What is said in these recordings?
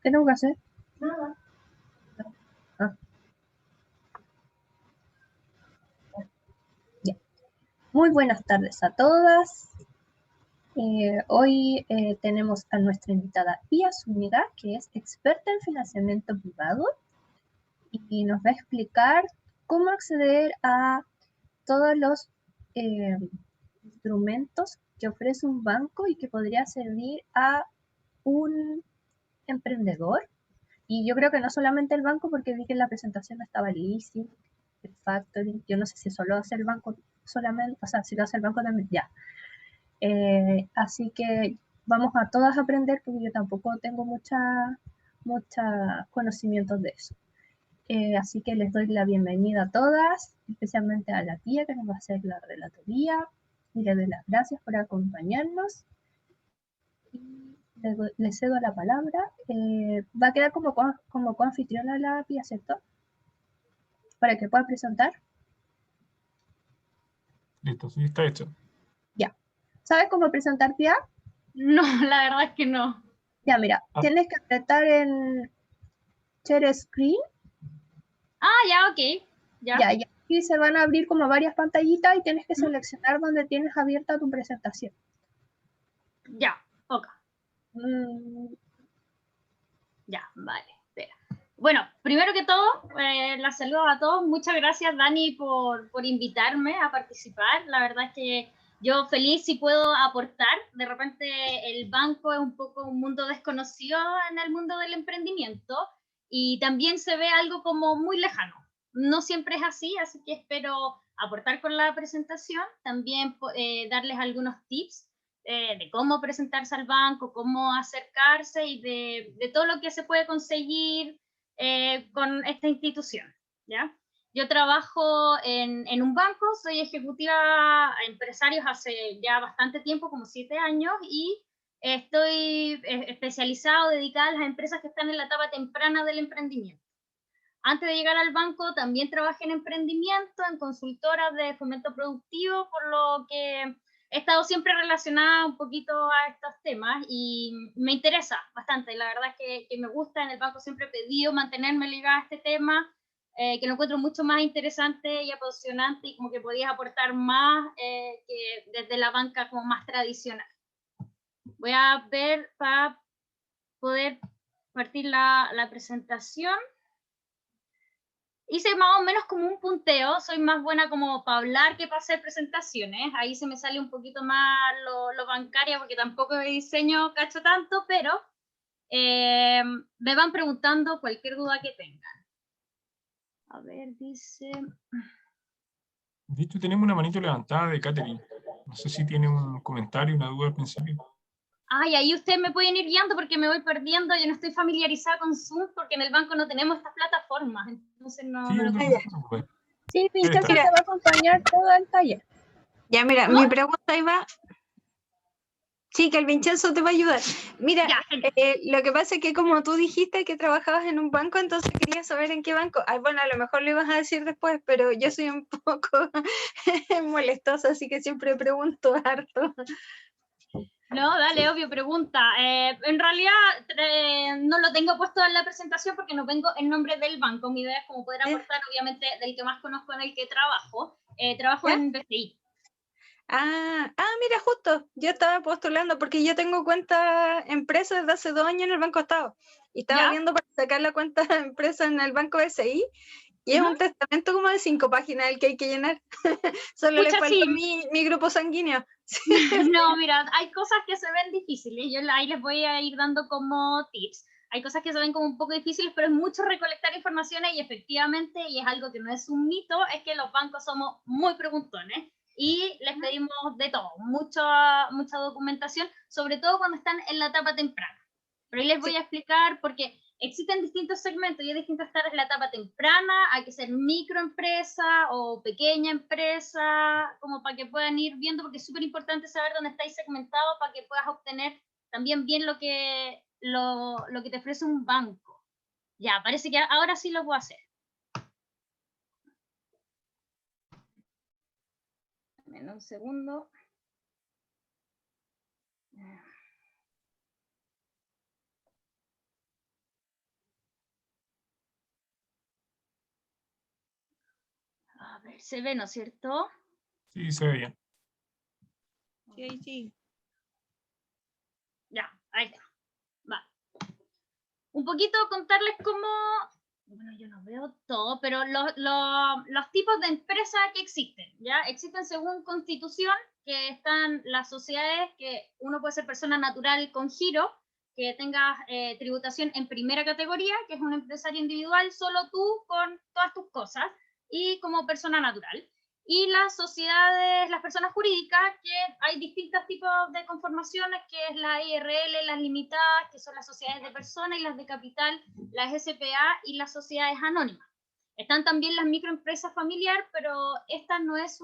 ¿Qué tengo que hacer? Nada. Ah, ya. Muy buenas tardes a todas. Hoy tenemos a nuestra invitada Pia Zúñiga, que es experta en financiamiento privado y nos va a explicar cómo acceder a todos los eh, instrumentos que ofrece un banco y que podría servir a un emprendedor. Y yo creo que no solamente el banco, porque vi que en la presentación estaba el leasing, el factoring. Yo no sé si solo hace el banco solamente, o sea, si lo hace el banco también, ya. Así que vamos a todas a aprender, porque yo tampoco tengo mucha conocimientos de eso. Así que les doy la bienvenida a todas, especialmente a la tía que nos va a hacer la relatoría, y les doy las gracias por acompañarnos. Y le cedo la palabra. Va a quedar como coanfitriona la tía, ¿cierto? Para que pueda presentar. Listo, sí, está hecho. Ya. ¿Sabes cómo presentar, tía? No, la verdad es que no. Ya, mira, tienes que apretar en Share Screen. Ah, ya, ok. Ya, y aquí se van a abrir como varias pantallitas y tienes que seleccionar donde tienes abierta tu presentación. Ya, ok. Mm, Ya, vale, espera. Bueno, primero que todo, las saludo a todos. Muchas gracias, Dani, por invitarme a participar. La verdad es que yo feliz si puedo aportar. De repente el banco es un poco un mundo desconocido en el mundo del emprendimiento y también se ve algo como muy lejano. No siempre es así que espero aportar con la presentación, también darles algunos tips de cómo presentarse al banco, cómo acercarse y de todo lo que se puede conseguir con esta institución, ¿ya? Yo trabajo en un banco, soy ejecutiva empresarios hace ya bastante tiempo, como 7 años, y estoy especializado, dedicada a las empresas que están en la etapa temprana del emprendimiento. Antes de llegar al banco también trabajé en emprendimiento, en consultoras de fomento productivo, por lo que he estado siempre relacionada un poquito a estos temas y me interesa bastante. La verdad es que me gusta, en el banco siempre he pedido mantenerme ligada a este tema, que lo encuentro mucho más interesante y apasionante y como que podías aportar más que desde la banca como más tradicional. Voy a ver para poder partir la presentación. Hice más o menos como un punteo, soy más buena como para hablar que para hacer presentaciones, ahí se me sale un poquito más lo bancaria porque tampoco de diseño cacho tanto, pero me van preguntando cualquier duda que tengan. A ver, dice... De hecho, tenemos una manito levantada de Catherine. No sé si tiene un comentario, una duda al principio. Ay, ahí ustedes me pueden ir guiando porque me voy perdiendo, yo no estoy familiarizada con Zoom porque en el banco no tenemos estas plataformas, entonces no, Sí, no lo no, tengo. no se preocupe. sí, Vincenzo te Mira, va a acompañar todo el taller. Ya, mira, ¿Cómo? mi pregunta iba... Sí, que el Vincenzo te va a ayudar. Mira, Ya, lo que pasa es que como tú dijiste que trabajabas en un banco, entonces quería saber en qué banco. Ay, bueno, a lo mejor lo ibas a decir después, pero yo soy un poco molestosa, así que siempre pregunto harto. No, dale, obvio, pregunta. En realidad no lo tengo puesto en la presentación porque no tengo el nombre del banco. Mi idea es como poder aportar, obviamente, del que más conozco en el que trabajo. Trabajo ¿Ya? en BCI. Mira, justo, yo estaba postulando porque yo tengo cuenta empresa desde hace 2 años en el Banco Estado y estaba ¿Ya? viendo para sacar la cuenta empresa en el Banco BCI y es un testamento como de 5 páginas el que hay que llenar. Solo le Pucha, falta sí. mi grupo sanguíneo. No, mira, hay cosas que se ven difíciles. Yo ahí les voy a ir dando como tips. Hay cosas que se ven como un poco difíciles, pero es mucho recolectar informaciones y efectivamente, y es algo que no es un mito, es que los bancos somos muy preguntones y les pedimos de todo, mucha documentación, sobre todo cuando están en la etapa temprana. Pero ahí les voy a explicar porque existen distintos segmentos y es distinto estar en la etapa temprana, hay que ser microempresa o pequeña empresa, como para que puedan ir viendo, porque es súper importante saber dónde estáis segmentados para que puedas obtener también bien lo que te ofrece un banco. Ya, parece que ahora sí lo puedo hacer. Dame un segundo. ver, se ve, ¿no es cierto? Sí, se ve bien. Sí, sí. Ya, ahí está. Va. Un poquito contarles cómo, bueno, yo no veo todo, pero los tipos de empresas que existen, ¿ya? Existen según Constitución, que están las sociedades, que uno puede ser persona natural con giro, que tengas tributación en primera categoría, que es un empresario individual, solo tú con todas tus cosas, y como persona natural. Y las sociedades, las personas jurídicas, que hay distintos tipos de conformaciones, que es la IRL, las limitadas, que son las sociedades de personas, y las de capital, las SPA y las sociedades anónimas. Están también las microempresas familiares, pero esta no es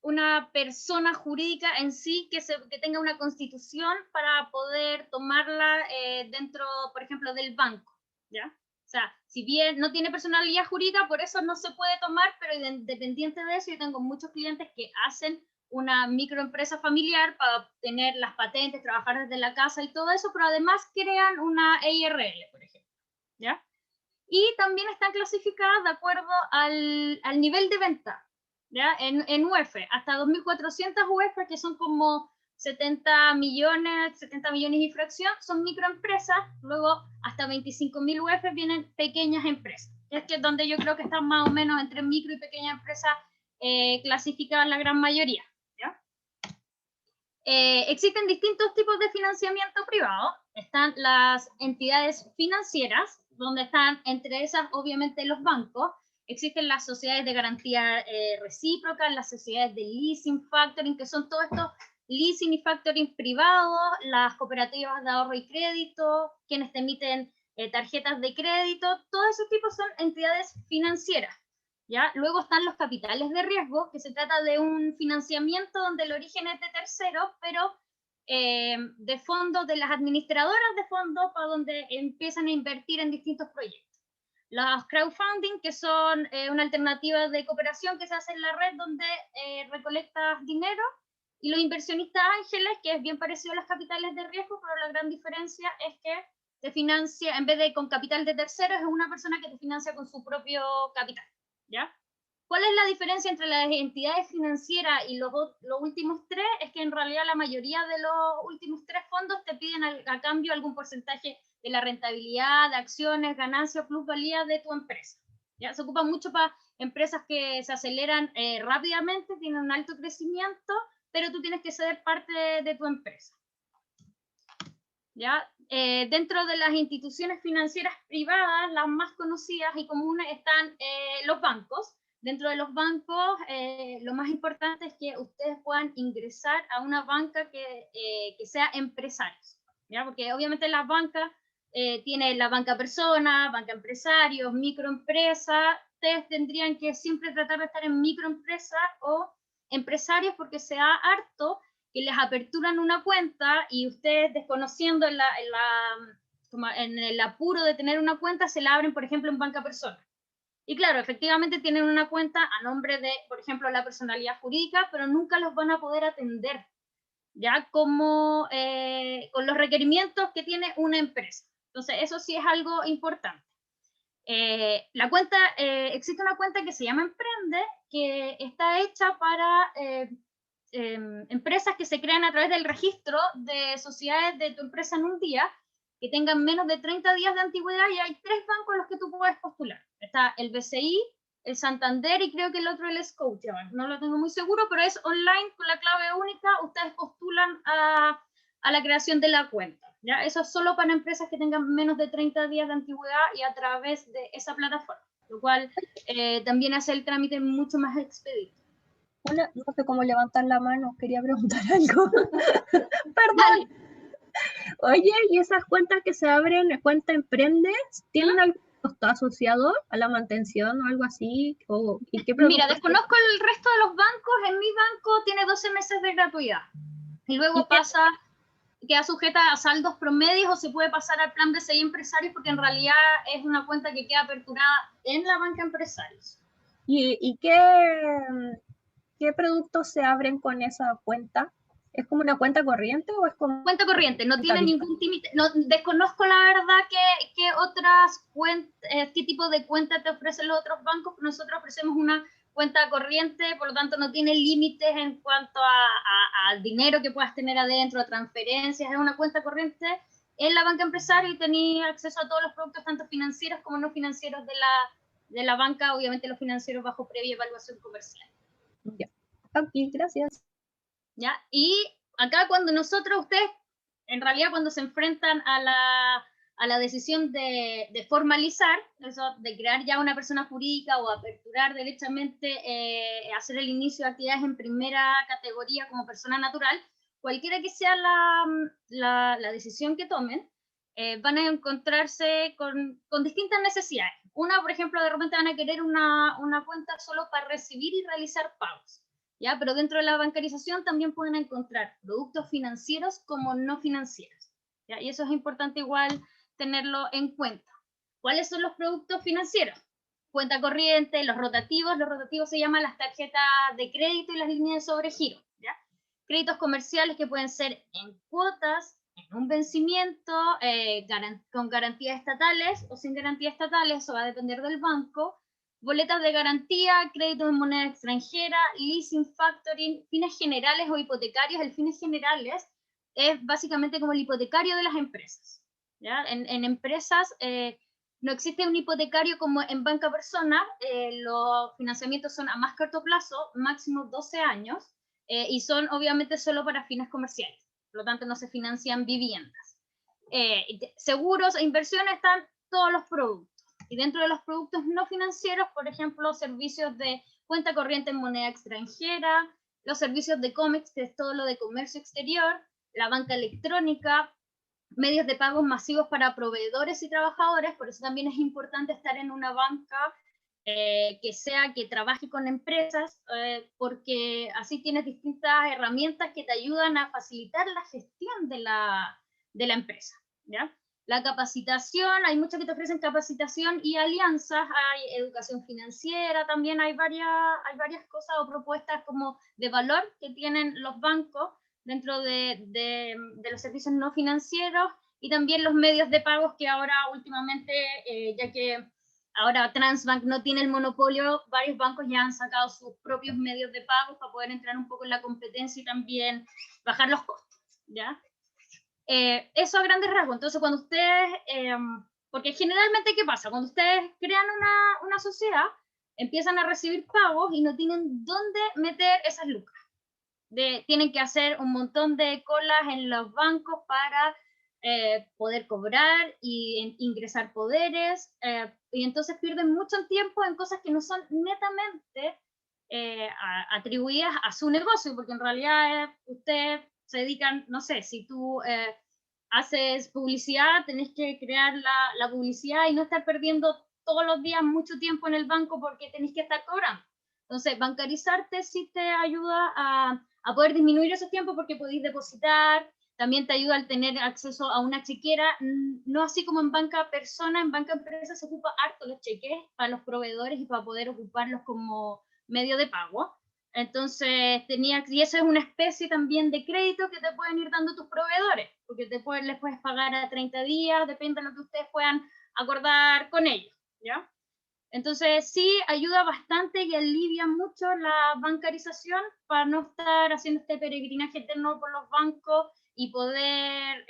una persona jurídica en sí que tenga una constitución para poder tomarla dentro, por ejemplo, del banco, ¿ya? O sea, si bien no tiene personalidad jurídica, por eso no se puede tomar, pero independiente de eso, yo tengo muchos clientes que hacen una microempresa familiar para tener las patentes, trabajar desde la casa y todo eso, pero además crean una EIRL, por ejemplo, ¿ya? Y también están clasificadas de acuerdo al nivel de venta, ¿ya? En UF, hasta 2.400 UF, que son como 70 millones y fracción, son microempresas. Luego hasta 25.000 UF vienen pequeñas empresas. Es que es donde yo creo que están más o menos entre micro y pequeña empresa clasificadas la gran mayoría, ¿ya? Existen distintos tipos de financiamiento privado. Están las entidades financieras, donde están entre esas obviamente los bancos. Existen las sociedades de garantía recíproca, las sociedades de leasing, factoring, que son todos estos leasing y factoring privados, las cooperativas de ahorro y crédito, quienes te emiten tarjetas de crédito, todos esos tipos son entidades financieras, ¿ya? Luego están los capitales de riesgo, que se trata de un financiamiento donde el origen es de terceros, pero de fondos, de las administradoras de fondos, para donde empiezan a invertir en distintos proyectos. Los crowdfunding, que son una alternativa de cooperación que se hace en la red, donde recolectas dinero, y los inversionistas ángeles, que es bien parecido a los capitales de riesgo, pero la gran diferencia es que te financia, en vez de con capital de terceros, es una persona que te financia con su propio capital, ¿ya? ¿Cuál es la diferencia entre las entidades financieras y los últimos tres? Es que en realidad la mayoría de los últimos tres fondos te piden a cambio algún porcentaje de la rentabilidad, de acciones, ganancias, plusvalía de tu empresa, ¿ya? Se ocupa mucho para empresas que se aceleran rápidamente, tienen un alto crecimiento, pero tú tienes que ser parte de tu empresa, ¿ya? Dentro de las instituciones financieras privadas, las más conocidas y comunes están los bancos. Dentro de los bancos, lo más importante es que ustedes puedan ingresar a una banca que sea empresarios, ¿ya? Porque obviamente las bancas tienen la banca persona, banca empresarios, microempresa. Ustedes tendrían que siempre tratar de estar en microempresa o empresarios, porque se da harto que les aperturan una cuenta y ustedes, desconociendo en el apuro de tener una cuenta, se la abren, por ejemplo, en banca persona. Y claro, efectivamente tienen una cuenta a nombre de, por ejemplo, la personalidad jurídica, pero nunca los van a poder atender, ya como con los requerimientos que tiene una empresa. Entonces, eso sí es algo importante. La cuenta, existe una cuenta que se llama Emprende, que está hecha para empresas que se crean a través del registro de sociedades de tu empresa en un día, que tengan menos de 30 días de antigüedad, y hay 3 bancos a los que tú puedes postular. Está el BCI, el Santander y creo que el otro el Scotiabank. No lo tengo muy seguro, pero es online con la clave única. Ustedes postulan a la creación de la cuenta, ¿ya? Eso es solo para empresas que tengan menos de 30 días de antigüedad y a través de esa plataforma, lo cual también hace el trámite mucho más expedito. No sé cómo levantar la mano, quería preguntar algo. Perdón. Dale. Oye, ¿y esas cuentas que se abren, cuenta Emprende, tienen algún costo asociado a la mantención o algo así? ¿Y qué Mira, desconozco el resto de los bancos. En mi banco tiene 12 meses de gratuidad. Y luego queda sujeta a saldos promedios, o se puede pasar al plan BCI Empresarios, porque en realidad es una cuenta que queda aperturada en la banca Empresarios. ¿Y qué productos se abren con esa cuenta? ¿Es como una cuenta corriente o es como...? Cuenta corriente, no tiene ningún límite. No, desconozco la verdad qué otras cuentas, qué tipo de cuenta te ofrecen los otros bancos, pero nosotros ofrecemos una cuenta corriente, por lo tanto no tiene límites en cuanto al dinero que puedas tener adentro, a transferencias, es una cuenta corriente en la banca empresaria y tenéis acceso a todos los productos, tanto financieros como no financieros de la banca, obviamente los financieros bajo previa evaluación comercial. Ya. Ok, gracias. ¿Ya? Y acá cuando ustedes, en realidad cuando se enfrentan a la decisión de formalizar, eso, de crear ya una persona jurídica o aperturar derechamente, hacer el inicio de actividades en primera categoría como persona natural, cualquiera que sea la decisión que tomen, van a encontrarse con distintas necesidades. Una, por ejemplo, de repente van a querer una cuenta solo para recibir y realizar pagos. ¿Ya? Pero dentro de la bancarización también pueden encontrar productos financieros como no financieros, ¿ya? Y eso es importante igual tenerlo en cuenta. ¿Cuáles son los productos financieros? Cuenta corriente, los rotativos se llaman las tarjetas de crédito y las líneas de sobregiro, ¿ya? Créditos comerciales que pueden ser en cuotas, en un vencimiento, con garantías estatales o sin garantías estatales, eso va a depender del banco. Boletas de garantía, créditos en moneda extranjera, leasing, factoring, fines generales o hipotecarios. El fines generales es básicamente como el hipotecario de las empresas, ¿ya? En empresas no existe un hipotecario como en banca persona, los financiamientos son a más corto plazo, máximo 12 años, y son obviamente solo para fines comerciales, por lo tanto no se financian viviendas. Seguros e inversiones están todos los productos. Y dentro de los productos no financieros, por ejemplo, servicios de cuenta corriente en moneda extranjera, los servicios de COMEX, que es todo lo de comercio exterior, la banca electrónica, medios de pagos masivos para proveedores y trabajadores, por eso también es importante estar en una banca que trabaje con empresas, porque así tienes distintas herramientas que te ayudan a facilitar la gestión de la empresa, ¿ya? La capacitación, hay muchos que te ofrecen capacitación y alianzas, hay educación financiera, también hay varias cosas o propuestas como de valor que tienen los bancos dentro de los servicios no financieros, y también los medios de pagos que ahora últimamente, ya que ahora Transbank no tiene el monopolio, varios bancos ya han sacado sus propios medios de pagos para poder entrar un poco en la competencia y también bajar los costos, ¿ya? Eso a grandes rasgos. Entonces, cuando ustedes, porque generalmente, ¿qué pasa? Cuando ustedes crean una sociedad, empiezan a recibir pagos y no tienen dónde meter esas lucas. Tienen que hacer un montón de colas en los bancos para poder cobrar y ingresar poderes, y entonces pierden mucho tiempo en cosas que no son netamente atribuidas a su negocio, porque en realidad ustedes se dedican, no sé, si tú haces publicidad, tenés que crear la publicidad y no estar perdiendo todos los días mucho tiempo en el banco porque tenés que estar cobrando. Entonces, bancarizarte sí te ayuda a poder disminuir esos tiempos porque podéis depositar, también te ayuda al tener acceso a una chequera, no así como en banca persona, en banca empresa se ocupa harto los cheques para los proveedores y para poder ocuparlos como medio de pago. Entonces, y eso es una especie también de crédito que te pueden ir dando tus proveedores, porque les puedes pagar a 30 días, depende de lo que ustedes puedan acordar con ellos, ¿ya? Entonces, sí, ayuda bastante y alivia mucho la bancarización para no estar haciendo este peregrinaje eterno por los bancos y poder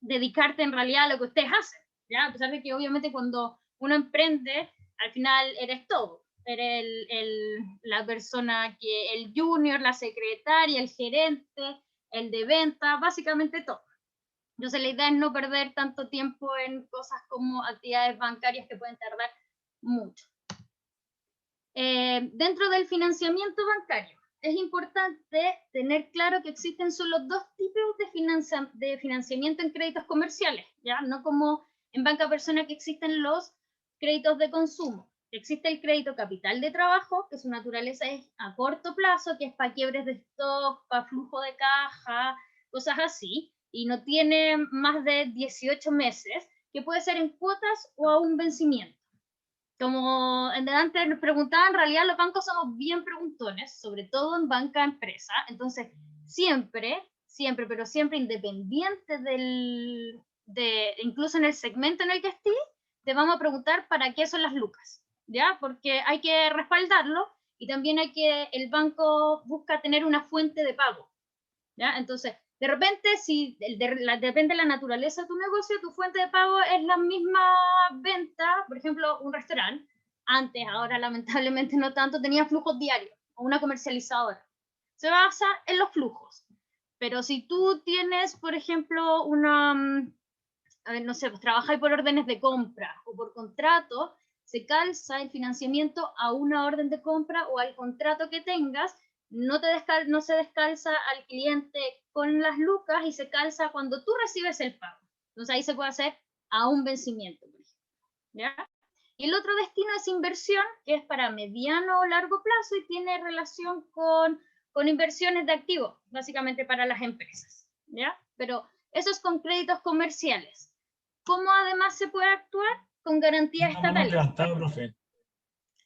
dedicarte en realidad a lo que ustedes hacen, ¿ya? A pesar de que obviamente cuando uno emprende, al final eres todo. Eres la persona el junior, la secretaria, el gerente, el de venta, básicamente todo. Entonces la idea es no perder tanto tiempo en cosas como actividades bancarias que pueden tardar mucho. Dentro del financiamiento bancario, es importante tener claro que existen solo dos tipos de financiamiento en créditos comerciales, ¿ya? No como en banca persona que existen los créditos de consumo. Existe el crédito capital de trabajo, que su naturaleza es a corto plazo, que es para quiebres de stock, para flujo de caja, cosas así, y no tiene más de 18 meses, que puede ser en cuotas o a un vencimiento. Como antes nos preguntaban, en realidad los bancos somos bien preguntones, sobre todo en banca empresa, entonces siempre, pero siempre independiente incluso en el segmento en el que estés, te vamos a preguntar para qué son las lucas, ¿ya? Porque hay que respaldarlo y también el banco busca tener una fuente de pago, ¿ya? Entonces, de repente, si depende de la naturaleza de tu negocio, tu fuente de pago es la misma venta, por ejemplo, un restaurante, antes, ahora lamentablemente no tanto, tenía flujos diarios, o una comercializadora. Se basa en los flujos. Pero si tú tienes, por ejemplo, no sé, pues trabajáis por órdenes de compra o por contrato, se calza el financiamiento a una orden de compra o al contrato que tengas, no se descalza al cliente con las lucas y se calza cuando tú recibes el pago. Entonces ahí se puede hacer a un vencimiento, por ejemplo, ¿ya? Y el otro destino es inversión, que es para mediano o largo plazo y tiene relación con inversiones de activos, básicamente para las empresas, ¿ya? Pero eso es con créditos comerciales. ¿Cómo además se puede actuar? Con garantías Una mano estatales. levantada, profe.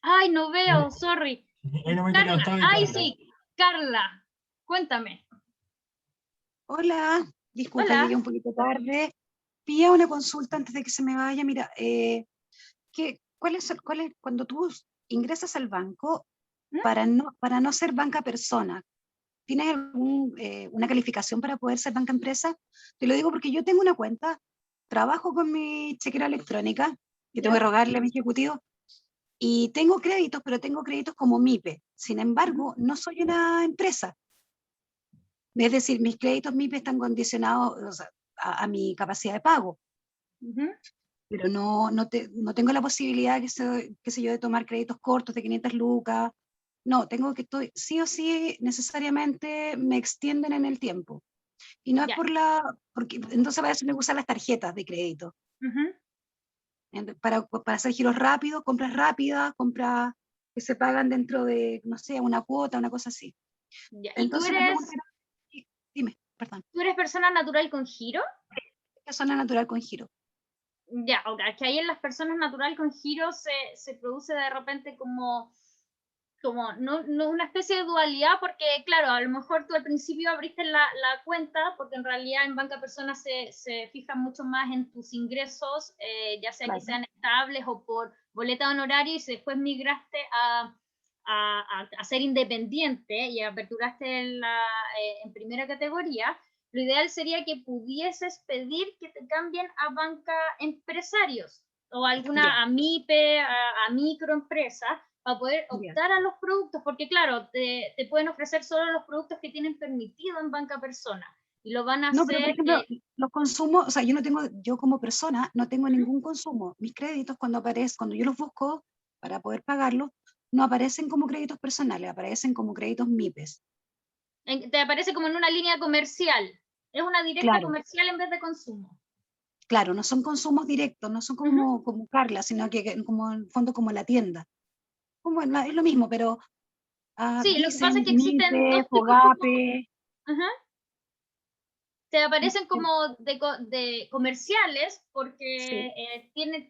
Ay, no veo, sorry. Hay una mano Carla, levantada de ay Carla. sí, Carla, cuéntame. Hola, disculpa, Hola. llegué un poquito tarde. Pilla una consulta antes de que se me vaya. Mira, cuando tú ingresas al banco, para no ser banca persona, ¿tienes una calificación para poder ser banca empresa? Te lo digo porque yo tengo una cuenta, trabajo con mi chequera electrónica, que tengo que rogarle a mi ejecutivo, y tengo créditos, pero tengo créditos como MIPE. Sin embargo, no soy una empresa. Es decir, mis créditos MIPE están condicionados, o sea, a mi capacidad de pago. Pero no tengo la posibilidad, qué sé yo, de tomar créditos cortos de 500 lucas. No, sí o sí, necesariamente me extienden en el tiempo. Y no es Ya. porque entonces para eso me usan las tarjetas de crédito. Para hacer giros rápidos, compras que se pagan dentro de, no sé, una cuota, una cosa así. Ya. Entonces, ¿Y la pregunta era, dime, perdón. tú eres persona natural con giro? Persona natural con giro. Ya, ok, que ahí en las personas natural con giro se produce de repente como no una especie de dualidad, porque claro, a lo mejor tú al principio abriste la cuenta, porque en realidad en banca persona se fijan mucho más en tus ingresos, ya sea Claro. que sean estables o por boleta de honorario, y si después migraste a ser independiente y aperturaste en primera categoría, lo ideal sería que pudieses pedir que te cambien a banca empresarios o alguna a MIPE, a microempresa, para poder optar a los productos, porque claro, te pueden ofrecer solo los productos que tienen permitido en banca persona, y lo van a No, hacer... pero por ejemplo, los consumos, o sea, yo como persona no tengo ningún consumo. Mis créditos cuando yo los busco para poder pagarlos, no aparecen como créditos personales, aparecen como créditos MIPES. Te aparece como en una línea comercial, es una directa comercial en vez de consumo. Claro, no son consumos directos, no son como Carla, sino que como en el fondo como la tienda. Es lo mismo, pero Sí, lo que pasa es que MIPE, existen dos tipos FOGAPE. Te aparecen como de comerciales, porque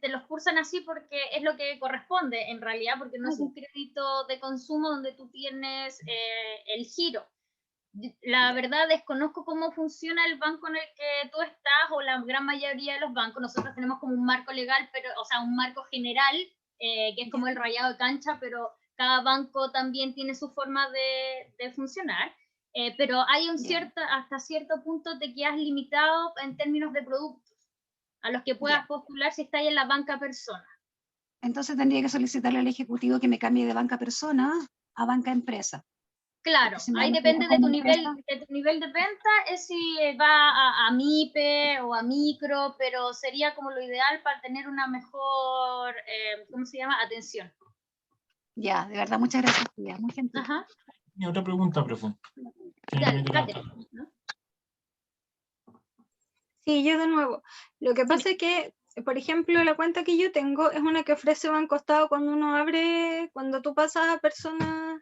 te los cursan así porque es lo que corresponde en realidad, porque no es un crédito de consumo donde tú tienes el giro. La verdad desconozco cómo funciona el banco en el que tú estás, o la gran mayoría de los bancos. Nosotros tenemos como un marco legal, pero, o sea, un marco general, que es como el rayado de cancha, pero cada banco también tiene su forma de funcionar. Pero hay hasta cierto punto te quedas limitado en términos de productos a los que puedas postular si estás en la banca persona. Entonces tendría que solicitarle al ejecutivo que me cambie de banca persona a banca empresa. Claro, ahí depende de tu nivel de venta, es si va a MIPE o a micro, pero sería como lo ideal para tener una mejor, ¿cómo se llama? Atención. Ya, de verdad, muchas gracias, tía, muy gentil. Y otra pregunta, profe. ¿No? Sí, yo de nuevo. Lo que pasa es que, por ejemplo, la cuenta que yo tengo es una que ofrece Banco Estado cuando tú pasas a persona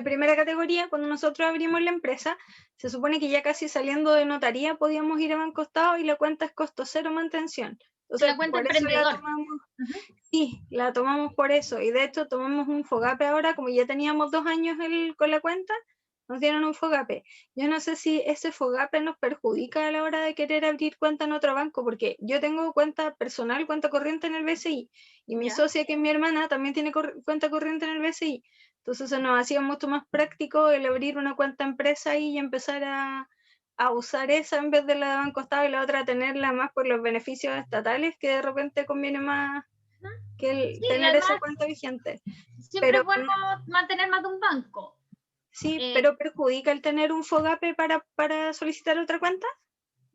primera categoría, cuando nosotros abrimos la empresa, se supone que ya casi saliendo de notaría podíamos ir a Banco Estado y la cuenta es costo cero mantención. Entonces, la cuenta por eso emprendedor. la tomamos. Sí, la tomamos por eso. Y de hecho tomamos un FOGAPE ahora, como ya teníamos 2 años con la cuenta, nos dieron un FOGAPE. Yo no sé si ese FOGAPE nos perjudica a la hora de querer abrir cuenta en otro banco, porque yo tengo cuenta personal, cuenta corriente en el BCI, y mi socia, que es mi hermana, también tiene cuenta corriente en el BCI. Entonces se nos hacía mucho más práctico el abrir una cuenta empresa y empezar a usar esa en vez de la de Banco Estado, y la otra tenerla más por los beneficios estatales, que de repente conviene más que Sí, tener además, esa cuenta vigente. siempre Pero es bueno mantener más de un banco. sí, pero ¿perjudica el tener un FOGAPE para solicitar otra cuenta?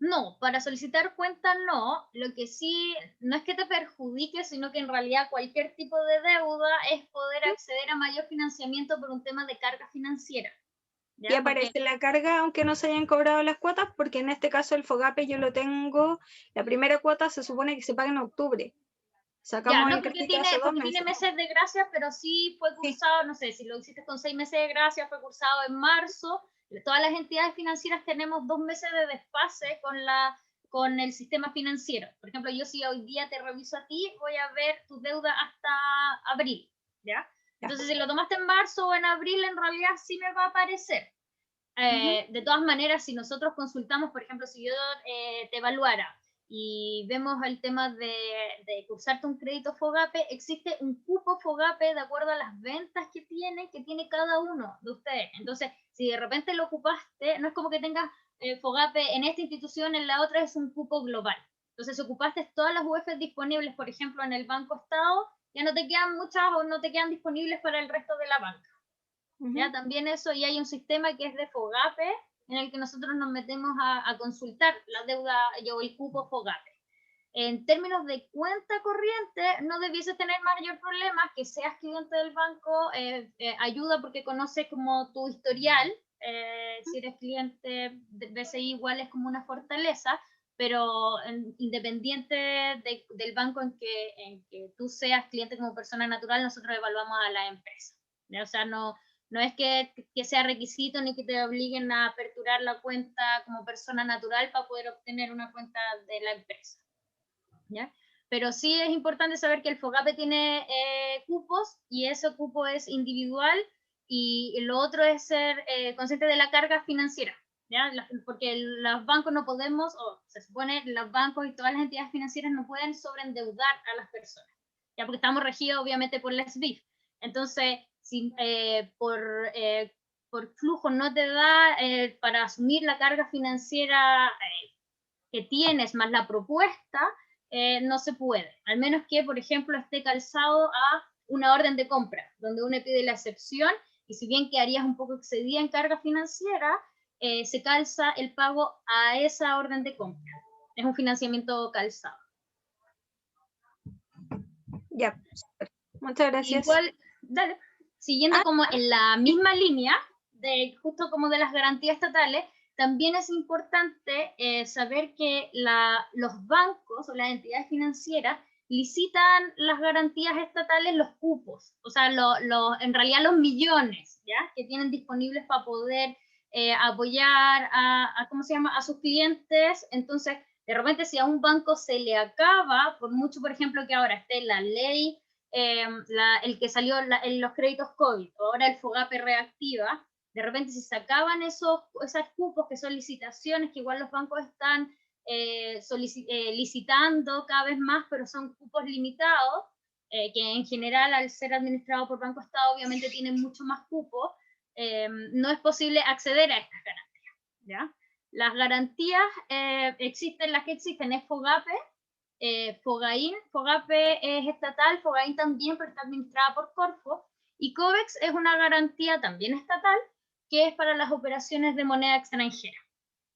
No, para solicitar cuenta no. Lo que sí, no es que te perjudique, sino que en realidad cualquier tipo de deuda es poder acceder a mayor financiamiento por un tema de carga financiera. ¿ya? Y aparece Porque, la carga aunque no se hayan cobrado las cuotas, porque en este caso el FOGAPE yo lo tengo, la primera cuota se supone que se paga en octubre. ya, Sacamos no, el porque crédito hace 2 porque meses. tiene meses de gracia, pero sí fue Sí. cursado, no sé, si lo hiciste con 6 meses de gracia, fue cursado en marzo. Todas las entidades financieras tenemos 2 meses de desfase con el sistema financiero. Por ejemplo, yo si hoy día te reviso a ti, voy a ver tu deuda hasta abril, ¿ya? Entonces, si lo tomaste en marzo o en abril, en realidad sí me va a aparecer. De todas maneras, si nosotros consultamos, por ejemplo, si yo te evaluara y vemos el tema de cursarte un crédito FOGAPE, existe un cupo FOGAPE de acuerdo a las ventas que tiene cada uno de ustedes. Entonces, si de repente lo ocupaste, no es como que tengas FOGAPE en esta institución, en la otra es un cupo global. Entonces, si ocupaste todas las UEFs disponibles, por ejemplo, en el Banco Estado, ya no te quedan muchas o no te quedan disponibles para el resto de la banca. ¿Ya? También eso, y hay un sistema que es de FOGAPE, en el que nosotros nos metemos a consultar la deuda o el cupo FOGAPE. En términos de cuenta corriente, no debiese tener mayor problema, que seas cliente del banco, ayuda porque conoce como tu historial, si eres cliente de BCI igual es como una fortaleza, pero independiente del banco en que tú seas cliente como persona natural, nosotros evaluamos a la empresa. ¿ya? O sea, no es que sea requisito ni que te obliguen a aperturar la cuenta como persona natural para poder obtener una cuenta de la empresa. ¿ya? Pero sí es importante saber que el FOGAPE tiene cupos y ese cupo es individual y lo otro es ser consciente de la carga financiera. ¿ya? Porque los bancos no podemos, o se supone los bancos y todas las entidades financieras no pueden sobreendeudar a las personas, ya porque estamos regidos obviamente por la SBIF. Entonces, si por flujo no te da para asumir la carga financiera que tienes más la propuesta, no se puede, al menos que, por ejemplo, esté calzado a una orden de compra, donde uno pide la excepción, y si bien quedarías un poco excedida en carga financiera, se calza el pago a esa orden de compra. Es un financiamiento calzado. Ya, muchas gracias. Igual, dale, siguiendo como en la misma línea, justo como de las garantías estatales, también es importante saber que los bancos o las entidades financieras licitan las garantías estatales, los cupos, o sea, en realidad los millones, ¿ya? Que tienen disponibles para poder apoyar ¿cómo se llama? A sus clientes. Entonces, de repente, si a un banco se le acaba, por mucho, por ejemplo, que ahora esté la ley, el que salió en los créditos COVID, o ahora el FOGAPE reactiva, de repente si se acaban esos cupos que son licitaciones, que igual los bancos están licitando cada vez más, pero son cupos limitados, que en general al ser administrado por Banco Estado obviamente tienen mucho más cupos, no es posible acceder a estas garantías. ¿ya? Las garantías existen, las que existen es FOGAPE, FOGAIN, FOGAPE es estatal, FOGAIN también, pero está administrada por Corfo, y COVEX es una garantía también estatal, que es para las operaciones de moneda extranjera.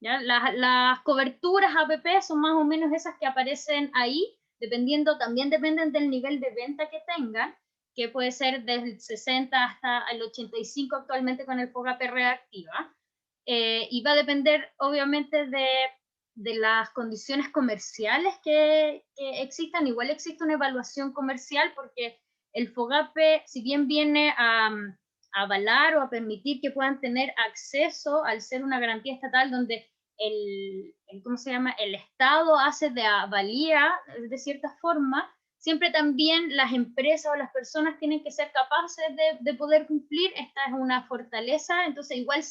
¿ya? Las coberturas APP son más o menos esas que aparecen ahí, también dependen del nivel de venta que tengan, que puede ser desde el 60 hasta el 85 actualmente con el FOGAPE reactiva, y va a depender obviamente de las condiciones comerciales que existan. Igual existe una evaluación comercial porque el FOGAPE, si bien viene a avalar o a permitir que puedan tener acceso al ser una garantía estatal donde ¿cómo se llama? El Estado hace de avalía de cierta forma, siempre también las empresas o las personas tienen que ser capaces de poder cumplir. Esta es una fortaleza, entonces igual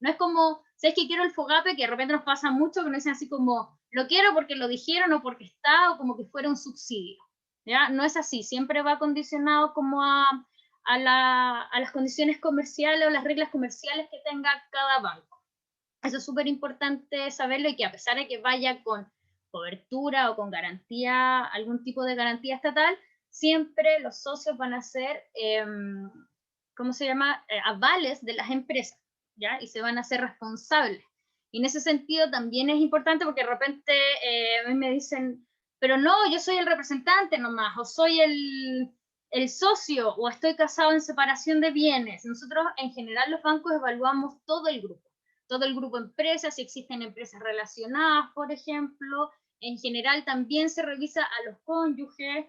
no es como, si es que quiero el FOGAPE, que de repente nos pasa mucho, que nos dicen así como, lo quiero porque lo dijeron o porque está, o como que fuera un subsidio. ¿ya? No es así, siempre va condicionado como a a las condiciones comerciales o las reglas comerciales que tenga cada banco. Eso es súper importante saberlo, y que a pesar de que vaya con cobertura o con garantía, algún tipo de garantía estatal, siempre los socios van a ser, ¿cómo se llama?, avales de las empresas, ¿ya? Y se van a hacer responsables. Y en ese sentido también es importante, porque de repente a mí me dicen, pero no, yo soy el representante nomás, o soy el socio, o estoy casado en separación de bienes. Nosotros, en general, los bancos evaluamos todo el grupo de empresas, si existen empresas relacionadas, por ejemplo. En general también se revisa a los cónyuges,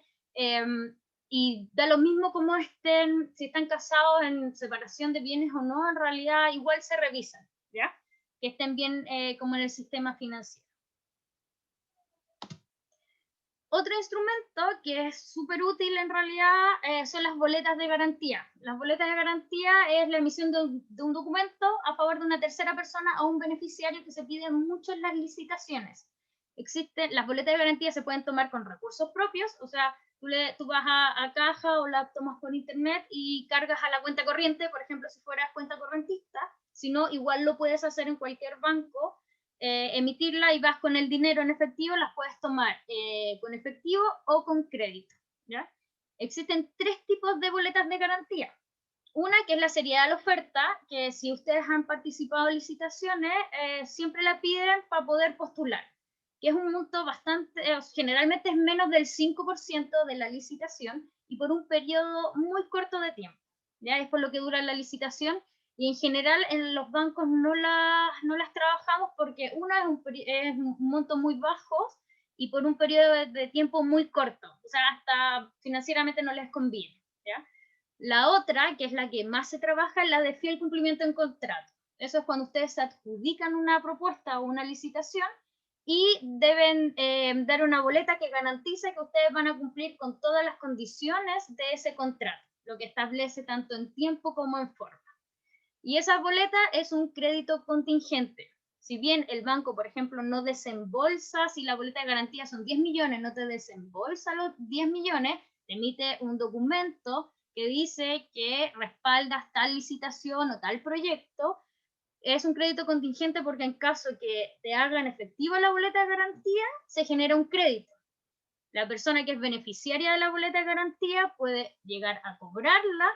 y da lo mismo como estén, si están casados en separación de bienes o no, en realidad igual se revisan, ¿ya? Que estén bien como en el sistema financiero. Otro instrumento que es súper útil en realidad son las boletas de garantía. Las boletas de garantía es la emisión de un documento a favor de una tercera persona o un beneficiario, que se pide mucho en las licitaciones. Las boletas de garantía se pueden tomar con recursos propios, o sea, tú vas a caja o la tomas por internet y cargas a la cuenta corriente, por ejemplo, si fueras cuenta correntista. Si no, igual lo puedes hacer en cualquier banco, emitirla, y vas con el dinero en efectivo. Las puedes tomar con efectivo o con crédito, ¿ya? Existen 3 tipos de boletas de garantía. Una, que es la seriedad de la oferta, que si ustedes han participado en licitaciones, siempre la piden para poder postular, que es un monto bastante, generalmente es menos del 5% de la licitación, y por un periodo muy corto de tiempo, ¿ya? Es por lo que dura la licitación. Y en general en los bancos no las trabajamos, porque una es un monto muy bajo y por un periodo de tiempo muy corto, o sea, hasta financieramente no les conviene, ¿ya? La otra, que es la que más se trabaja, es la de fiel cumplimiento en contrato. Eso es cuando ustedes se adjudican una propuesta o una licitación y deben dar una boleta que garantice que ustedes van a cumplir con todas las condiciones de ese contrato, lo que establece tanto en tiempo como en forma. Y esa boleta es un crédito contingente. Si bien el banco, por ejemplo, no desembolsa, si la boleta de garantía son 10 millones, no te desembolsa los 10 millones, te emite un documento que dice que respaldas tal licitación o tal proyecto. Es un crédito contingente porque en caso que te hagan efectiva la boleta de garantía, se genera un crédito. La persona que es beneficiaria de la boleta de garantía puede llegar a cobrarla,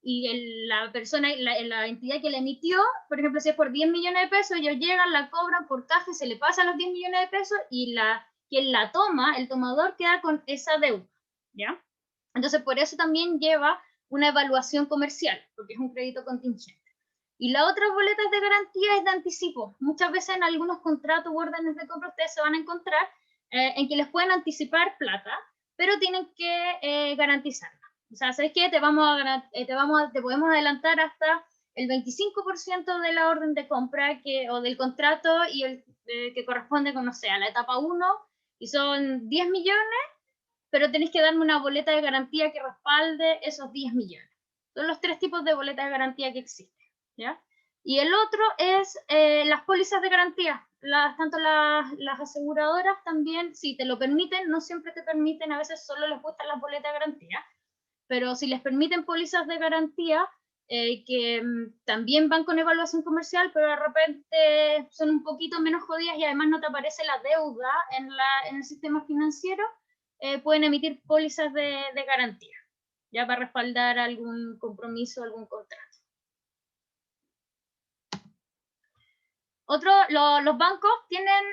y la persona, la entidad que la emitió, por ejemplo, si es por 10 millones de pesos, ellos llegan, la cobran por caja, se le pasan los 10 millones de pesos, y quien la toma, el tomador, queda con esa deuda, ¿ya? Entonces, por eso también lleva una evaluación comercial, porque es un crédito contingente. Y la otra boletas de garantía es de anticipo. Muchas veces en algunos contratos u órdenes de compra ustedes se van a encontrar en que les pueden anticipar plata, pero tienen que garantizarla. O sea, ¿sabes qué? Te podemos adelantar hasta el 25% de la orden de compra o del contrato, y el que corresponde con, no sé, a la etapa 1, y son 10 millones, pero tenéis que darme una boleta de garantía que respalde esos 10 millones. Son los 3 tipos de boletas de garantía que existen, ¿ya? Y el otro es las pólizas de garantía. Tanto las aseguradoras también, si te lo permiten, no siempre te permiten, a veces solo les gustan las boletas de garantía, pero si les permiten pólizas de garantía, que también van con evaluación comercial, pero de repente son un poquito menos jodidas y además no te aparece la deuda en el sistema financiero, pueden emitir pólizas de garantía, ya para respaldar algún compromiso, algún contrato. Los bancos tienen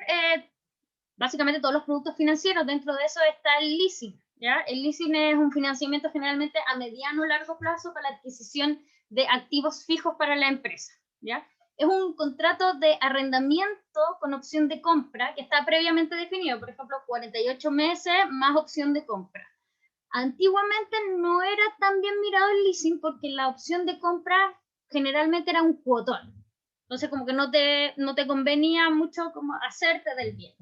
básicamente todos los productos financieros. Dentro de eso está el leasing, ¿ya? El leasing es un financiamiento generalmente a mediano o largo plazo para la adquisición de activos fijos para la empresa, ¿ya? Es un contrato de arrendamiento con opción de compra que está previamente definido, por ejemplo, 48 meses más opción de compra. Antiguamente no era tan bien mirado el leasing porque la opción de compra generalmente era un cuotón. Entonces como que no te convenía mucho como hacerte del bien.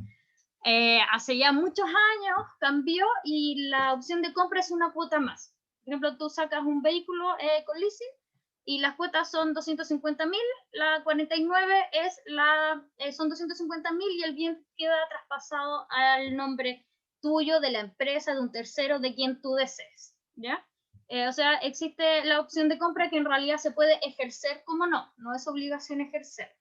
Hace ya muchos años cambió y la opción de compra es una cuota más. Por ejemplo, tú sacas un vehículo con leasing y las cuotas son 250.000, la 49 son 250.000 y el bien queda traspasado al nombre tuyo, de la empresa, de un tercero, de quien tú desees, ¿ya? O sea, existe la opción de compra que en realidad se puede ejercer como no es obligación ejercer.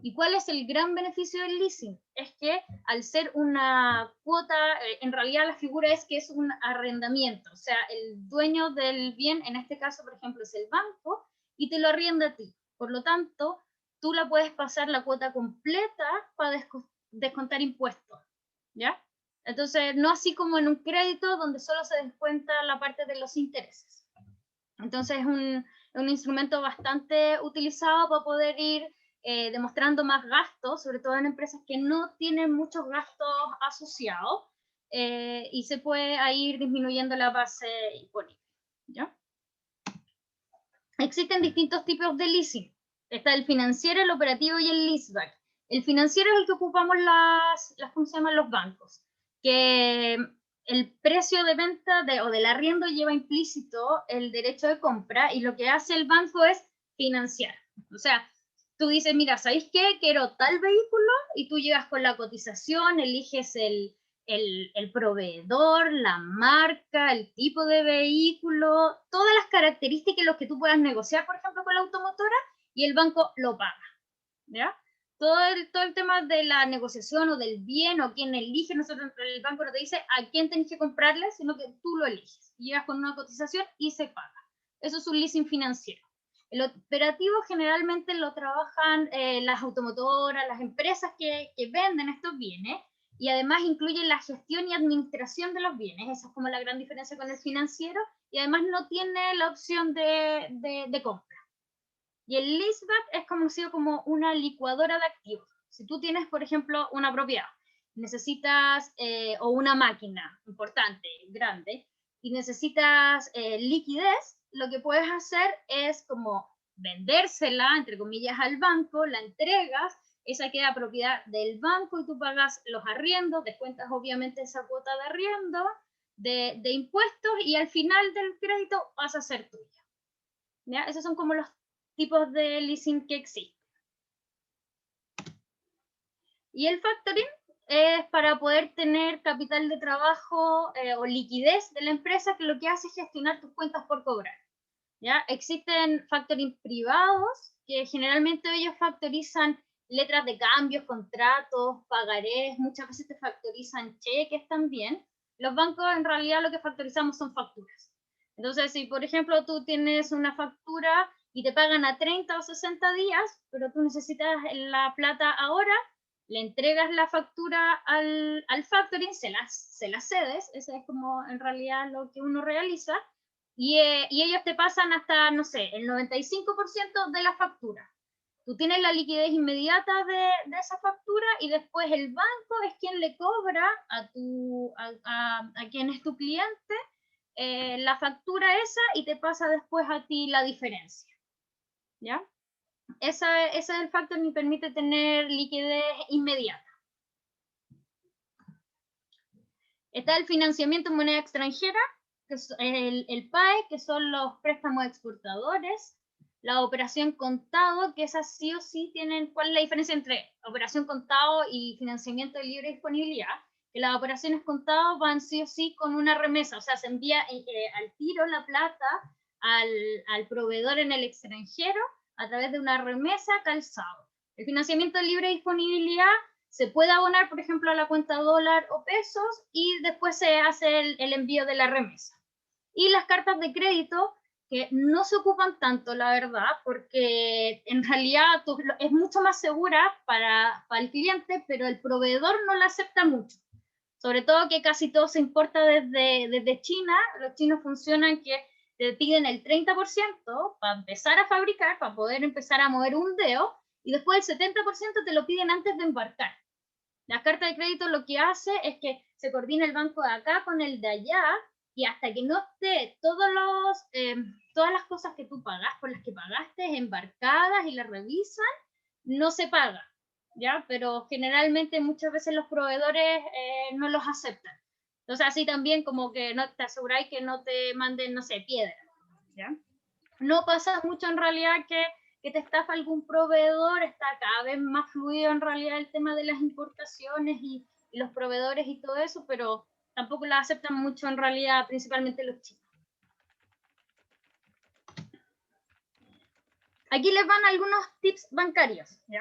¿Y cuál es el gran beneficio del leasing? Es que al ser una cuota, en realidad la figura es que es un arrendamiento, o sea, el dueño del bien, en este caso, por ejemplo, es el banco, y te lo arrienda a ti. Por lo tanto, tú la puedes pasar la cuota completa para descontar impuestos, ¿ya? Entonces, no así como en un crédito donde solo se descuenta la parte de los intereses. Entonces, es un instrumento bastante utilizado para poder ir demostrando más gastos, sobre todo en empresas que no tienen muchos gastos asociados, y se puede ir disminuyendo la base imponible, ¿ya? Existen distintos tipos de leasing. Está el financiero, el operativo y el leaseback. El financiero es el que ocupamos ¿cómo se llaman? Los bancos, que el precio de venta o del arriendo lleva implícito el derecho de compra, y lo que hace el banco es financiar. O sea, tú dices, mira, ¿sabéis qué? Quiero tal vehículo, y tú llegas con la cotización, eliges el proveedor, la marca, el tipo de vehículo, todas las características, los que tú puedas negociar, por ejemplo, con la automotora, y el banco lo paga, ¿ya? Todo el tema de la negociación o del bien o quién elige, nosotros, el banco no te dice a quién tenés que comprarle, sino que tú lo eliges. Llegas con una cotización y se paga. Eso es un leasing financiero. El operativo generalmente lo trabajan las automotoras, las empresas que venden estos bienes, y además incluye la gestión y administración de los bienes. Esa es como la gran diferencia con el financiero, y además no tiene la opción de compra. Y el leaseback es conocido como una licuadora de activos. Si tú tienes, por ejemplo, una propiedad, necesitas, o una máquina importante, grande, y necesitas liquidez, lo que puedes hacer es como vendérsela, entre comillas, al banco, la entregas, esa queda propiedad del banco y tú pagas los arriendos, descuentas obviamente esa cuota de arriendo, de impuestos, y al final del crédito pasa a ser tuya. ¿Ya? Esos son como los tipos de leasing que existen. Y el factoring es para poder tener capital de trabajo o liquidez de la empresa, que lo que hace es gestionar tus cuentas por cobrar. ¿Ya? Existen factoring privados, que generalmente ellos factorizan letras de cambios, contratos, pagarés, muchas veces te factorizan cheques también. Los bancos en realidad lo que factorizamos son facturas. Entonces, si por ejemplo tú tienes una factura y te pagan a 30 o 60 días, pero tú necesitas la plata ahora, le entregas la factura al factoring, se la cedes, ese es como en realidad lo que uno realiza, y ellos te pasan hasta, no sé, el 95% de la factura. Tú tienes la liquidez inmediata de esa factura, y después el banco es quien le cobra a quien es tu cliente la factura esa, y te pasa después a ti la diferencia. ¿Ya? Ese es el factor que permite tener liquidez inmediata. Está el financiamiento en moneda extranjera, que es el PAE, que son los préstamos exportadores. La operación contado, que esas sí o sí tienen... ¿Cuál es la diferencia entre operación contado y financiamiento de libre disponibilidad? Que las operaciones contadas van sí o sí con una remesa, o sea, se envía al tiro la plata al proveedor en el extranjero a través de una remesa calzado. El financiamiento de libre disponibilidad se puede abonar, por ejemplo, a la cuenta dólar o pesos, y después se hace el envío de la remesa. Y las cartas de crédito, que no se ocupan tanto, la verdad, porque en realidad es mucho más segura para el cliente, pero el proveedor no la acepta mucho. Sobre todo que casi todo se importa desde China. Los chinos funcionan que te piden el 30% para empezar a fabricar, para poder empezar a mover un dedo, y después el 70% te lo piden antes de embarcar. La carta de crédito lo que hace es que se coordina el banco de acá con el de allá, y hasta que no esté todas las cosas que tú pagas, por las que pagaste, embarcadas y las revisan, no se paga, ¿ya? Pero generalmente muchas veces los proveedores no los aceptan. Entonces así también como que no te aseguráis que no te manden, no sé, piedra, ¿ya? No pasa mucho en realidad que te estafa algún proveedor, está cada vez más fluido en realidad el tema de las importaciones y los proveedores y todo eso, pero tampoco la aceptan mucho en realidad, principalmente los chinos. Aquí les van algunos tips bancarios, ¿ya?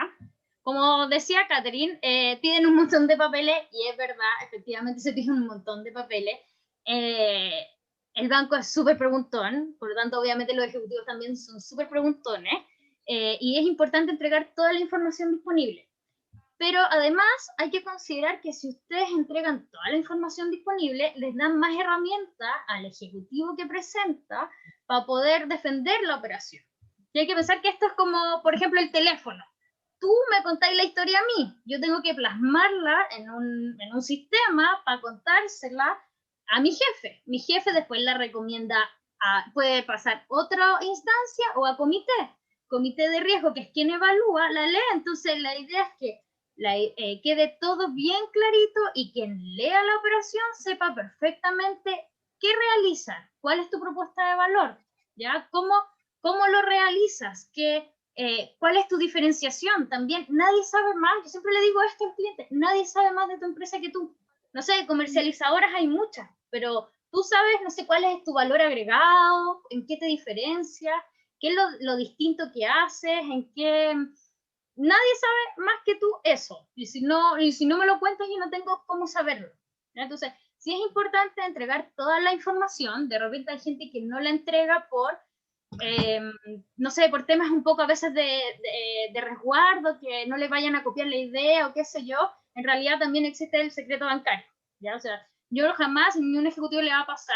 Como decía Catherine, piden un montón de papeles, y es verdad, efectivamente se piden un montón de papeles. El banco es súper preguntón, por lo tanto, obviamente los ejecutivos también son súper preguntones, y es importante entregar toda la información disponible. Pero además hay que considerar que si ustedes entregan toda la información disponible, les dan más herramientas al ejecutivo que presenta para poder defender la operación. Y hay que pensar que esto es como, por ejemplo, el teléfono. Tú me contáis la historia a mí, yo tengo que plasmarla en un sistema para contársela a mi jefe. Mi jefe después la recomienda, puede pasar a otra instancia o a comité de riesgo, que es quien evalúa, la lee. Entonces la idea es que quede todo bien clarito y quien lea la operación sepa perfectamente qué realizar, cuál es tu propuesta de valor, ¿ya? ¿Cómo lo realizas? ¿Cuál es tu diferenciación? También nadie sabe más, yo siempre le digo esto al cliente, nadie sabe más de tu empresa que tú. No sé, comercializadoras hay muchas, pero tú sabes, no sé, cuál es tu valor agregado, en qué te diferencias, qué es lo distinto que haces, en qué... Nadie sabe más que tú eso, y si no me lo cuentas, yo no tengo cómo saberlo. Entonces, sí es importante entregar toda la información. De repente hay gente que no la entrega por, no sé, por temas un poco a veces de resguardo, que no le vayan a copiar la idea o qué sé yo. En realidad también existe el secreto bancario, ¿ya? O sea, yo jamás ni un ejecutivo le va a pasar,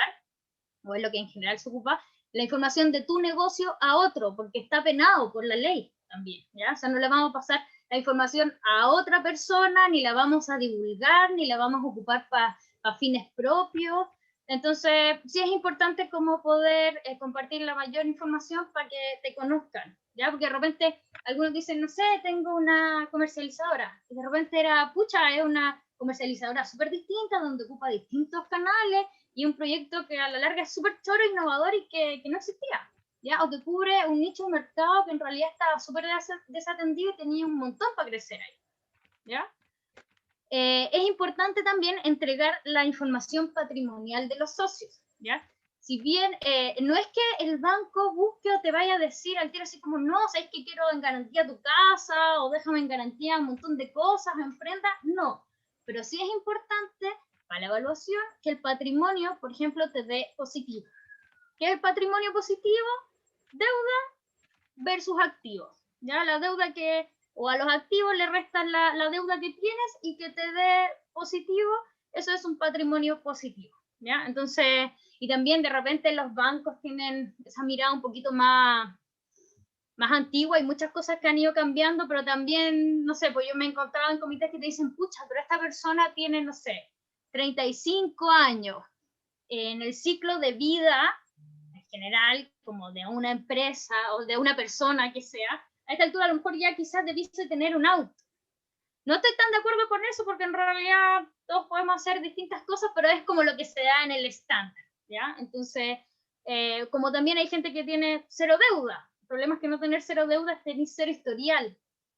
o es lo que en general se ocupa, la información de tu negocio a otro, porque está penado por la ley también, ¿ya? O sea, no le vamos a pasar la información a otra persona, ni la vamos a divulgar, ni la vamos a ocupar para fines propios. Entonces, sí es importante como poder compartir la mayor información para que te conozcan, ¿ya? Porque de repente algunos dicen, no sé, tengo una comercializadora, y de repente es una comercializadora súper distinta, donde ocupa distintos canales, y un proyecto que a la larga es súper choro, innovador y que no existía, ¿ya? O que cubre un nicho de mercado que en realidad estaba súper desatendido y tenía un montón para crecer ahí, ¿ya? Es importante también entregar la información patrimonial de los socios, ¿ya? Si bien no es que el banco busque o te vaya a decir al tiro así como, no, sabes que quiero en garantía tu casa, o déjame en garantía un montón de cosas, emprenda, no. Pero sí es importante para la evaluación que el patrimonio, por ejemplo, te dé positivo. ¿Qué es el patrimonio positivo? Deuda versus activos, ¿ya? La deuda o a los activos le restan la deuda que tienes, y que te dé positivo, eso es un patrimonio positivo, ¿ya? Entonces, y también de repente los bancos tienen esa mirada un poquito más antigua, y muchas cosas que han ido cambiando, pero también, no sé, pues yo me he encontrado en comités que te dicen, pucha, pero esta persona tiene, no sé, 35 años, en el ciclo de vida en general, como de una empresa o de una persona que sea, a esta altura a lo mejor ya quizás debiese tener un auto. No estoy tan de acuerdo con eso, porque en realidad todos podemos hacer distintas cosas, pero es como lo que se da en el estándar, ¿ya? Entonces, como también hay gente que tiene cero deuda. El problema es que no tener cero deuda es tener cero historial.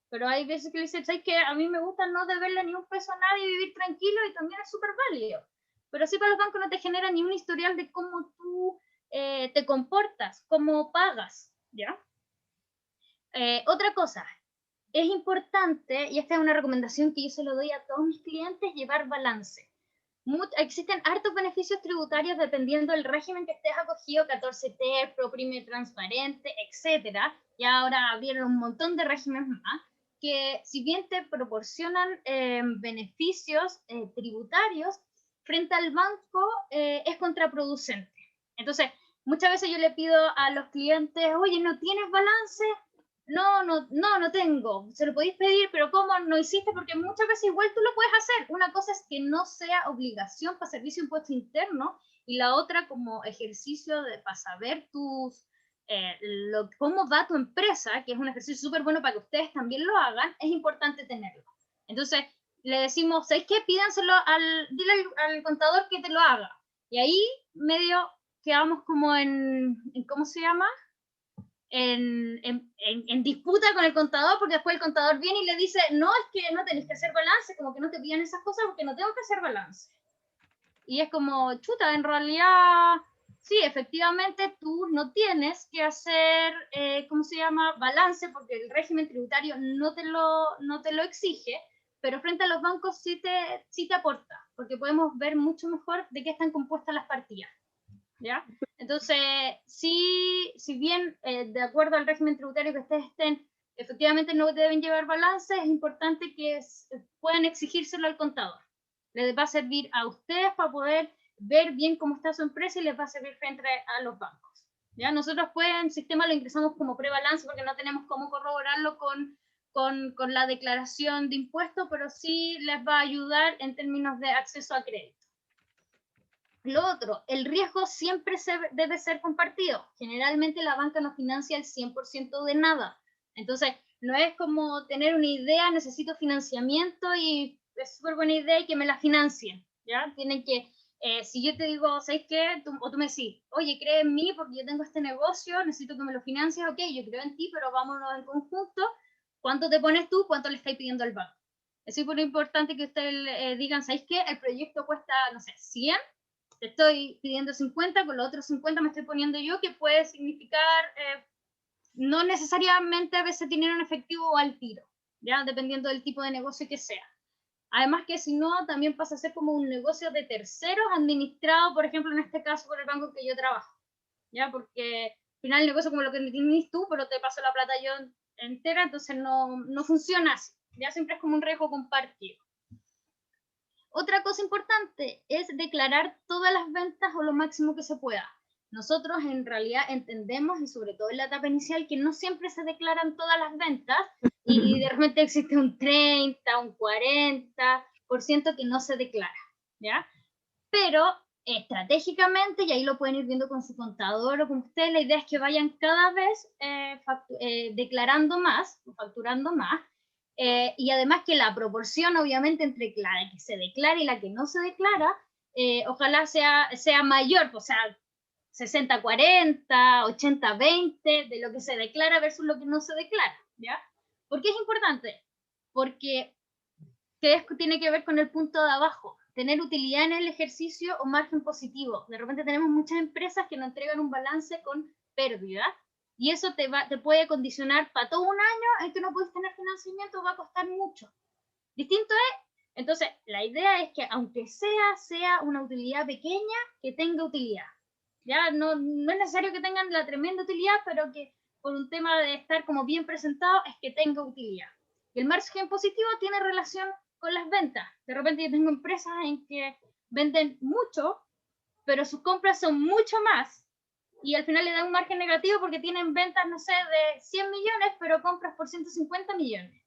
Pero hay veces que le dicen, ¿sabes qué? A mí me gusta no deberle ni un peso a nadie y vivir tranquilo, y también es súper válido. Pero sí, para los bancos no te genera ni un historial de cómo tú te comportas, cómo pagas, ¿ya? Otra cosa, es importante, y esta es una recomendación que yo se lo doy a todos mis clientes, llevar balance. Existen hartos beneficios tributarios dependiendo del régimen que estés acogido, 14T, ProPyme transparente, etcétera. Y ahora abrieron un montón de regímenes más, que si bien te proporcionan beneficios tributarios, frente al banco es contraproducente. Entonces, muchas veces yo le pido a los clientes, oye, ¿no tienes balance? No tengo. Se lo podéis pedir, pero ¿cómo no hiciste? Porque muchas veces igual tú lo puedes hacer. Una cosa es que no sea obligación para servicio de impuesto interno, y la otra como ejercicio para saber cómo va tu empresa, que es un ejercicio súper bueno para que ustedes también lo hagan, es importante tenerlo. Entonces, le decimos, ¿sabes qué? Pídanselo dile al contador que te lo haga. Y ahí medio quedamos como en ¿cómo se llama? En disputa con el contador, porque después el contador viene y le dice, no, es que no tenés que hacer balance, como que no te piden esas cosas porque no tengo que hacer balance. Y es como, chuta, en realidad sí, efectivamente tú no tienes que hacer, ¿cómo se llama? Balance, porque el régimen tributario no te lo exige, pero frente a los bancos sí te aporta, porque podemos ver mucho mejor de qué están compuestas las partidas, ¿ya? Entonces, sí, si bien de acuerdo al régimen tributario que ustedes estén, efectivamente no deben llevar balance, es importante que puedan exigírselo al contador. Les va a servir a ustedes para poder ver bien cómo está su empresa y les va a servir frente a los bancos. ¿Ya? Nosotros en el sistema lo ingresamos como prebalance porque no tenemos cómo corroborarlo con la declaración de impuestos, pero sí les va a ayudar en términos de acceso a crédito. Lo otro, el riesgo siempre debe ser compartido. Generalmente la banca no financia el 100% de nada. Entonces, no es como tener una idea, necesito financiamiento y es súper buena idea y que me la financien. ¿Ya? Tienen que, si yo te digo, ¿sabes qué? O tú me decís, oye, cree en mí porque yo tengo este negocio, necesito que me lo financies, ok, yo creo en ti, pero vámonos en conjunto. ¿Cuánto te pones tú? ¿Cuánto le estáis pidiendo al banco? Es súper importante que ustedes digan, ¿sabes qué? El proyecto cuesta, no sé, 100, te estoy pidiendo 50, con los otros 50 me estoy poniendo yo, que puede significar, no necesariamente a veces dinero en efectivo o al tiro, ¿ya? Dependiendo del tipo de negocio que sea. Además que si no, también pasa a ser como un negocio de terceros administrado, por ejemplo, en este caso, por el banco que yo trabajo, ¿ya? Porque al final el negocio como lo que tienes tú, pero te paso la plata yo entera, entonces no funciona así, ¿ya? Siempre es como un riesgo compartido. Otra cosa importante es declarar todas las ventas o lo máximo que se pueda. Nosotros en realidad entendemos, y sobre todo en la etapa inicial, que no siempre se declaran todas las ventas y de repente existe un 30, un 40% que no se declara, ¿ya? Pero estratégicamente, y ahí lo pueden ir viendo con su contador o con ustedes, la idea es que vayan cada vez declarando más, facturando más, y además que la proporción, obviamente, entre la que se declara y la que no se declara, ojalá sea mayor, o sea, 60-40, 80-20, de lo que se declara versus lo que no se declara, ¿ya? ¿Por qué es importante? Porque tiene que ver con el punto de abajo, tener utilidad en el ejercicio o margen positivo. De repente tenemos muchas empresas que nos entregan un balance con pérdida, y eso te puede condicionar para todo un año en que no puedes tener financiamiento, va a costar mucho. Distinto es, entonces, la idea es que aunque sea una utilidad pequeña, que tenga utilidad. Ya no es necesario que tengan la tremenda utilidad, pero que por un tema de estar como bien presentado, es que tenga utilidad. Y el margen positivo tiene relación con las ventas. De repente yo tengo empresas en que venden mucho, pero sus compras son mucho más, y al final le dan un margen negativo porque tienen ventas, no sé, de 100 millones, pero compras por 150 millones.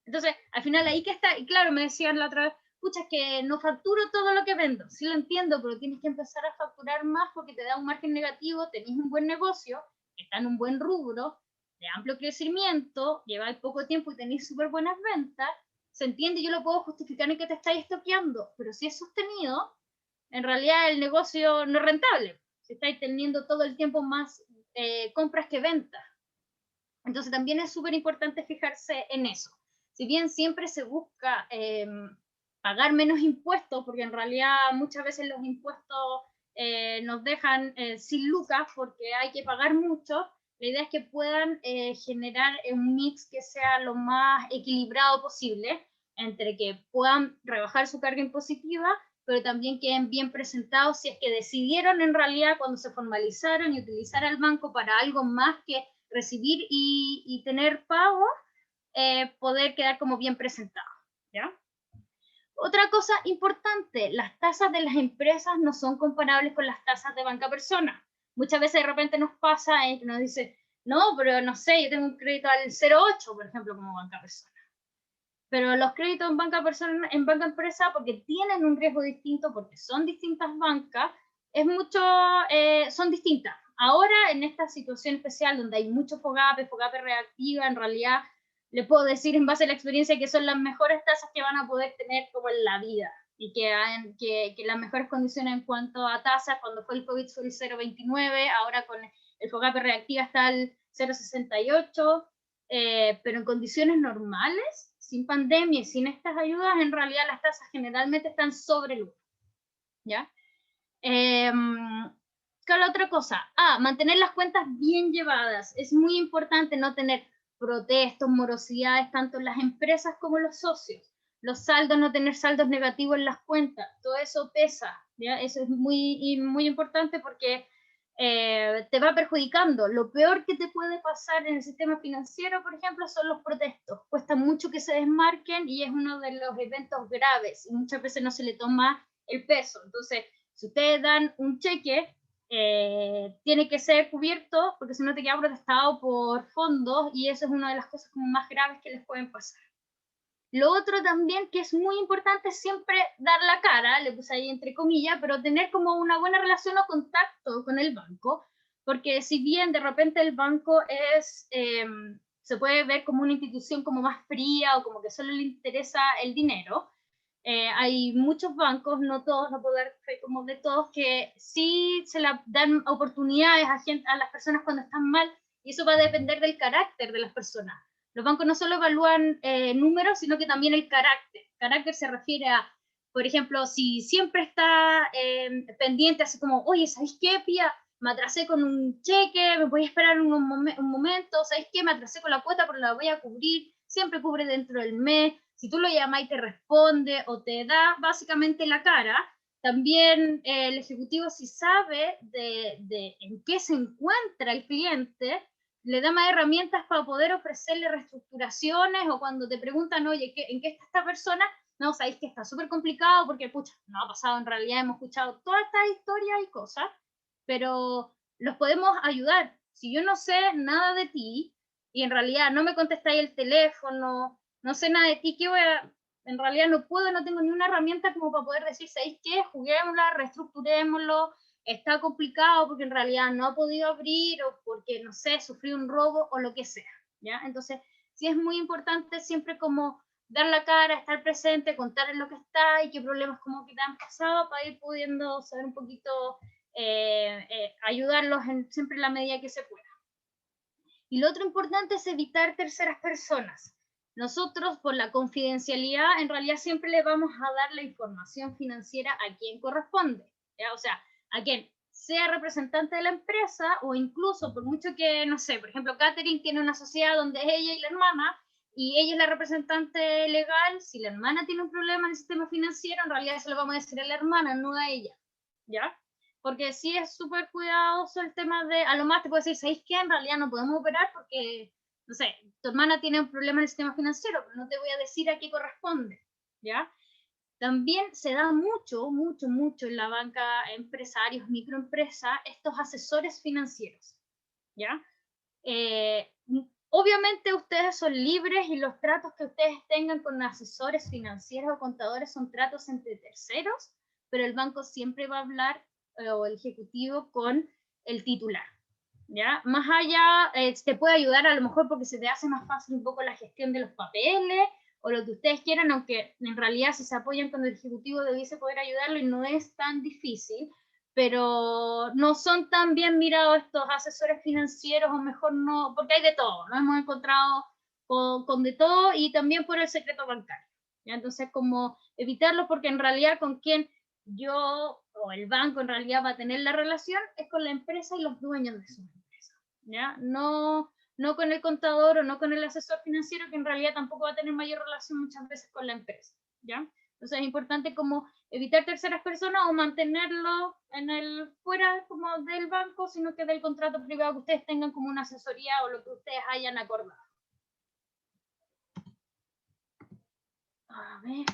Entonces, al final ahí que está, y claro, me decían la otra vez, pucha, es que no facturo todo lo que vendo. Sí lo entiendo, pero tienes que empezar a facturar más porque te da un margen negativo, tenés un buen negocio, está en un buen rubro, de amplio crecimiento, lleváis poco tiempo y tenéis súper buenas ventas. Se entiende, yo lo puedo justificar en que te estáis estoqueando, pero si es sostenido, en realidad el negocio no es rentable. Si estáis teniendo todo el tiempo más compras que ventas. Entonces también es súper importante fijarse en eso. Si bien siempre se busca pagar menos impuestos, porque en realidad muchas veces los impuestos nos dejan sin lucas porque hay que pagar mucho, la idea es que puedan generar un mix que sea lo más equilibrado posible, entre que puedan rebajar su carga impositiva, pero también queden bien presentados si es que decidieron en realidad cuando se formalizaron y utilizar al banco para algo más que recibir y tener pago, poder quedar como bien presentado, ¿ya? Otra cosa importante, las tasas de las empresas no son comparables con las tasas de banca persona. Muchas veces de repente nos pasa que nos dice, no, pero no sé, yo tengo un crédito al 0,8, por ejemplo, como banca persona. Pero los créditos en banca persona, en banca empresa, porque tienen un riesgo distinto, porque son distintas bancas, son distintas. Ahora, en esta situación especial donde hay mucho FOGAPE reactiva, en realidad le puedo decir en base a la experiencia que son las mejores tasas que van a poder tener como en la vida, y que las mejores condiciones en cuanto a tasas, cuando fue el COVID fue el 0,29, ahora con el FOGAPE reactiva está el 0,68, pero en condiciones normales, sin pandemia y sin estas ayudas, en realidad las tasas generalmente están sobre el 1, ¿ya? Claro, otra cosa. Mantener las cuentas bien llevadas. Es muy importante no tener protestos, morosidades, tanto en las empresas como en los socios. Los saldos, no tener saldos negativos en las cuentas. Todo eso pesa, ¿ya? Eso es muy, muy importante porque te va perjudicando. Lo peor que te puede pasar en el sistema financiero, por ejemplo, son los protestos. Cuesta mucho que se desmarquen y es uno de los eventos graves y muchas veces no se le toma el peso. Entonces, si ustedes dan un cheque, tiene que ser cubierto porque si no te queda protestado por fondos y eso es una de las cosas como más graves que les pueden pasar. Lo otro también que es muy importante es siempre dar la cara, le puse ahí entre comillas, pero tener como una buena relación o contacto con el banco, porque si bien de repente el banco es, se puede ver como una institución como más fría o como que solo le interesa el dinero, hay muchos bancos, no todos, no puedo dar fe como de todos, que sí se la dan oportunidades a las personas cuando están mal, y eso va a depender del carácter de las personas. Los bancos no solo evalúan números, sino que también el carácter. Carácter se refiere a, por ejemplo, si siempre está pendiente, así como, oye, ¿sabéis qué, Pía? Me atrasé con un cheque, me voy a esperar un momento, ¿sabéis qué? Me atrasé con la cuota, pero la voy a cubrir, siempre cubre dentro del mes. Si tú lo llamas y te responde o te da básicamente la cara, también el ejecutivo, si sabe de en qué se encuentra el cliente, le da más herramientas para poder ofrecerle reestructuraciones o cuando te preguntan, oye, ¿en qué está esta persona? No, sabéis que está súper complicado porque, pucha, no ha pasado en realidad, hemos escuchado toda esta historia y cosas, pero los podemos ayudar. Si yo no sé nada de ti y en realidad no me contestáis el teléfono, no sé nada de ti, ¿qué voy a...? En realidad no puedo, no tengo ni una herramienta como para poder decir, ¿sabéis qué? Juguémosla, reestructurémoslo, está complicado porque en realidad no ha podido abrir o porque, no sé, sufrió un robo o lo que sea, ¿ya? Entonces, sí es muy importante siempre como dar la cara, estar presente, contar en lo que está y qué problemas como que te han pasado para ir pudiendo saber un poquito, ayudarlos siempre en la medida que se pueda. Y lo otro importante es evitar terceras personas. Nosotros, por la confidencialidad, en realidad siempre le vamos a dar la información financiera a quien corresponde, ¿ya? O sea, a quien sea representante de la empresa o incluso por mucho que, no sé, por ejemplo, Catherine tiene una sociedad donde es ella y la hermana y ella es la representante legal, si la hermana tiene un problema en el sistema financiero, en realidad se lo vamos a decir a la hermana, no a ella, ¿ya? Porque sí es súper cuidadoso el tema de, a lo más te puedo decir, ¿sabéis qué? En realidad no podemos operar porque, no sé, tu hermana tiene un problema en el sistema financiero, pero no te voy a decir a qué corresponde, ¿ya? También se da mucho en la banca, empresarios, microempresas, estos asesores financieros, ¿ya? Obviamente ustedes son libres y los tratos que ustedes tengan con asesores financieros o contadores son tratos entre terceros, pero el banco siempre va a hablar o el ejecutivo con el titular, ¿ya? Más allá, te puede ayudar a lo mejor porque se te hace más fácil un poco la gestión de los papeles o lo que ustedes quieran, aunque en realidad si se apoyan con el ejecutivo debiese poder ayudarlo y no es tan difícil, pero no son tan bien mirados estos asesores financieros o mejor no, porque hay de todo, nos hemos encontrado con de todo y también por el secreto bancario, ¿ya? Entonces como evitarlo porque en realidad con quien yo o el banco en realidad va a tener la relación es con la empresa y los dueños de su empresa, ¿ya? No con el contador o no con el asesor financiero que en realidad tampoco va a tener mayor relación muchas veces con la empresa, ¿ya? Entonces es importante como evitar terceras personas o mantenerlo en el fuera como del banco, sino que del contrato privado que ustedes tengan como una asesoría o lo que ustedes hayan acordado. A ver.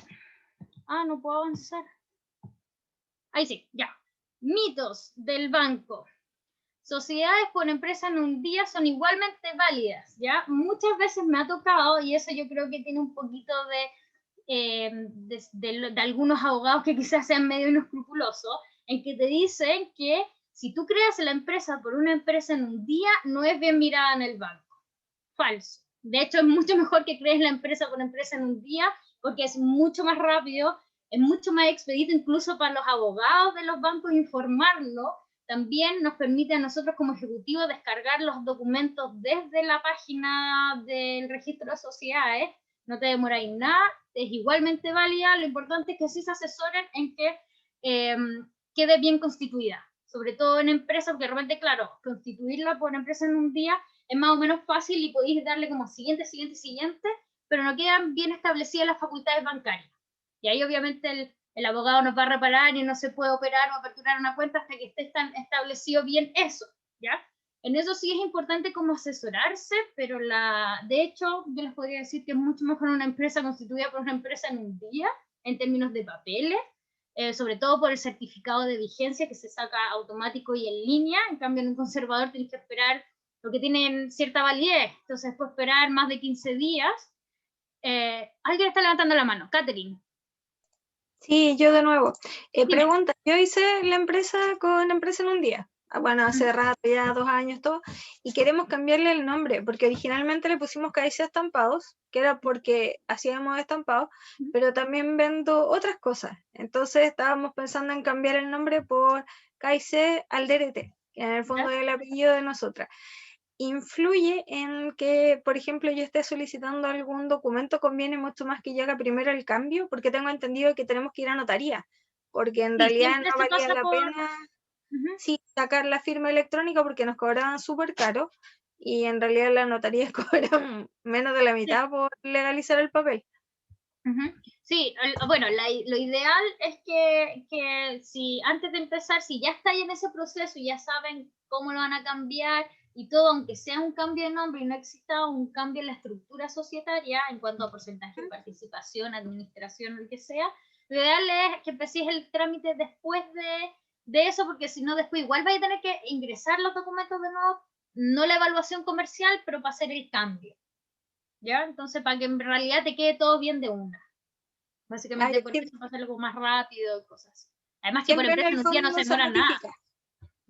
No puedo avanzar. Ahí sí, ya. Mitos del banco. Sociedades por empresa en un día son igualmente válidas, ¿ya? Muchas veces me ha tocado, y eso yo creo que tiene un poquito de algunos abogados que quizás sean medio inescrupulosos, en que te dicen que si tú creas la empresa por una empresa en un día, no es bien mirada en el banco. Falso. De hecho, es mucho mejor que crees la empresa por empresa en un día, porque es mucho más rápido, es mucho más expedito incluso para los abogados de los bancos informarlo. También nos permite a nosotros como ejecutivo descargar los documentos desde la página del registro de sociedades. No te demoráis nada, es igualmente válida. Lo importante es que sí se asesoren en que quede bien constituida. sobre todo en empresas, porque de repente, claro, constituirla por empresa en un día es más o menos fácil y podéis darle como siguiente, pero no quedan bien establecidas las facultades bancarias. Y ahí obviamente el abogado nos va a reparar y no se puede operar o aperturar una cuenta hasta que esté tan establecido bien eso, ¿ya? En eso sí es importante como asesorarse, pero de hecho yo les podría decir que es mucho mejor una empresa constituida por una empresa en un día, en términos de papeles, sobre todo por el certificado de vigencia que se saca automático y en línea. En cambio en un conservador tienes que esperar, porque tienen cierta validez, entonces puedes esperar más de 15 días. Alguien está levantando la mano, Catherine. Sí, yo de nuevo. Dime. Pregunta, yo hice la empresa con empresa en un día. Bueno, hace rato, ya 2 años, todo, y queremos cambiarle el nombre, porque originalmente le pusimos KIC Estampados, que era porque hacíamos estampados, pero también vendo otras cosas. Entonces estábamos pensando en cambiar el nombre por KIC Alderete, que en el fondo es el apellido de nosotras. ¿Influye en que, por ejemplo, yo esté solicitando algún documento? ¿Conviene mucho más que yo haga primero el cambio? Porque tengo entendido que tenemos que ir a notaría, porque en realidad no valía la pena sí, sacar la firma electrónica porque nos cobraban súper caro y en realidad las notarías cobran menos de la mitad por legalizar el papel. Sí, bueno, lo ideal es que si antes de empezar, si ya estáis en ese proceso y ya saben cómo lo van a cambiar y todo, aunque sea un cambio de nombre y no exista un cambio en la estructura societaria en cuanto a porcentaje de participación, administración, lo que sea, lo ideal es que empecéis el trámite después de eso, porque si no después igual vais a tener que ingresar los documentos de nuevo, no la evaluación comercial, pero para hacer el cambio. ¿Ya? Entonces, para que en realidad te quede todo bien de una. Básicamente, por eso pasa algo más rápido, cosas. Además que por empresa en un día no se demora nada.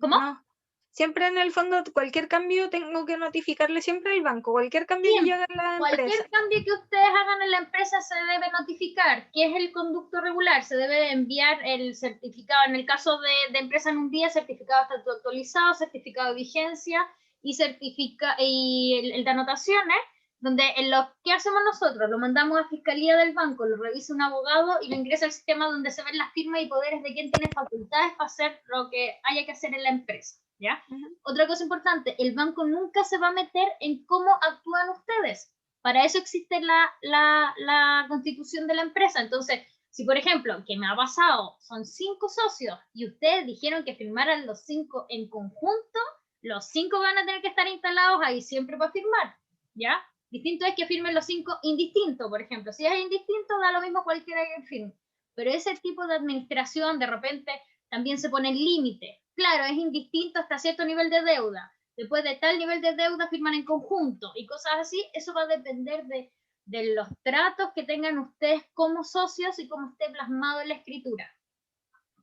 ¿Cómo? No. Siempre en el fondo, cualquier cambio tengo que notificarle siempre al banco. Cualquier cambio que yo haga en la empresa. Cualquier cambio que ustedes hagan en la empresa se debe notificar, que es el conducto regular. Se debe enviar el certificado, en el caso de empresa en un día, certificado de estatuto actualizado, certificado de vigencia y el de anotaciones, donde en lo que hacemos nosotros, lo mandamos a Fiscalía del banco, lo revisa un abogado y lo ingresa al sistema donde se ven las firmas y poderes de quién tiene facultades para hacer lo que haya que hacer en la empresa. ¿Ya? Otra cosa importante, el banco nunca se va a meter en cómo actúan ustedes. Para eso existe la constitución de la empresa. Entonces, si por ejemplo, que me ha pasado, son 5 socios y ustedes dijeron que firmaran los 5 en conjunto, los 5 van a tener que estar instalados ahí siempre para firmar, ¿ya? Distinto es que firmen los 5 indistintos, por ejemplo. Si es indistinto, da lo mismo cualquiera que firme. Pero ese tipo de administración, de repente, también se pone límite. Claro, es indistinto hasta cierto nivel de deuda. Después de tal nivel de deuda firman en conjunto y cosas así. Eso va a depender de los tratos que tengan ustedes como socios y cómo esté plasmado en la escritura.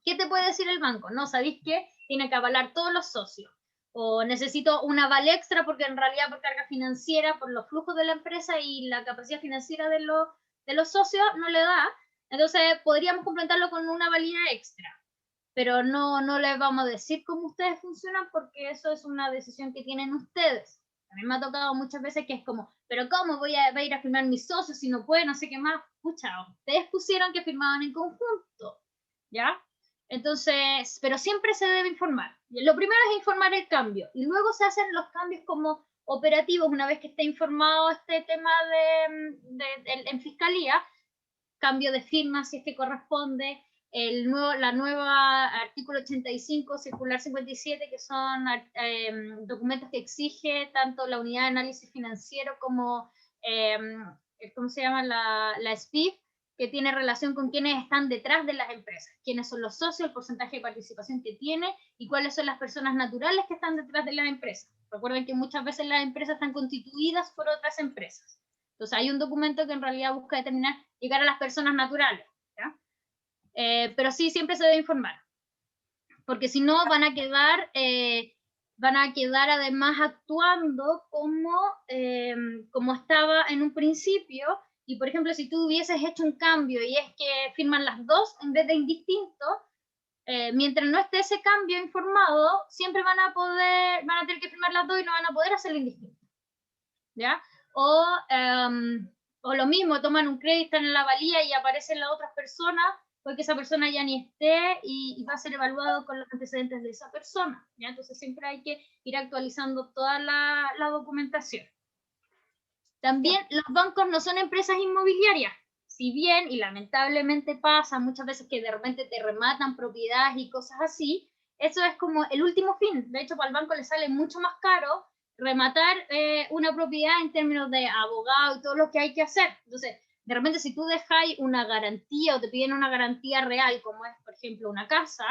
¿Qué te puede decir el banco? No, ¿sabéis qué? Tiene que avalar todos los socios. O necesito un aval extra porque en realidad por carga financiera, por los flujos de la empresa y la capacidad financiera de los socios no le da. Entonces podríamos complementarlo con una valía extra. Pero no les vamos a decir cómo ustedes funcionan porque eso es una decisión que tienen ustedes. A mí me ha tocado muchas veces que es como, pero ¿cómo voy a ir a firmar mis socios si no pueden, no sé qué más? Pucha, ustedes pusieron que firmaban en conjunto, ¿ya? Entonces, pero siempre se debe informar. Lo primero es informar el cambio y luego se hacen los cambios como operativos una vez que esté informado este tema en fiscalía, cambio de firma si es que corresponde, la nueva artículo 85, circular 57, que son documentos que exige tanto la unidad de análisis financiero como, ¿cómo se llama? La SPIF, que tiene relación con quiénes están detrás de las empresas, quiénes son los socios, el porcentaje de participación que tiene y cuáles son las personas naturales que están detrás de las empresas. Recuerden que muchas veces las empresas están constituidas por otras empresas. Entonces hay un documento que en realidad busca determinar, llegar a las personas naturales, ¿ya? Pero sí, siempre se debe informar, porque si no van a quedar además actuando como estaba en un principio. Y por ejemplo, si tú hubieses hecho un cambio y es que firman las dos en vez de indistinto, mientras no esté ese cambio informado, siempre van a tener que firmar las dos y no van a poder hacerlo indistinto, ¿ya? O lo mismo, toman un crédito en la valía y aparecen las otras personas puede que esa persona ya ni esté y va a ser evaluado con los antecedentes de esa persona, ¿ya? Entonces siempre hay que ir actualizando toda la documentación. También los bancos no son empresas inmobiliarias, si bien, y lamentablemente pasa muchas veces que de repente te rematan propiedades y cosas así, eso es como el último fin. De hecho, para el banco le sale mucho más caro rematar una propiedad en términos de abogado y todo lo que hay que hacer. Entonces, de repente si tú dejáis una garantía o te piden una garantía real, como es, por ejemplo, una casa,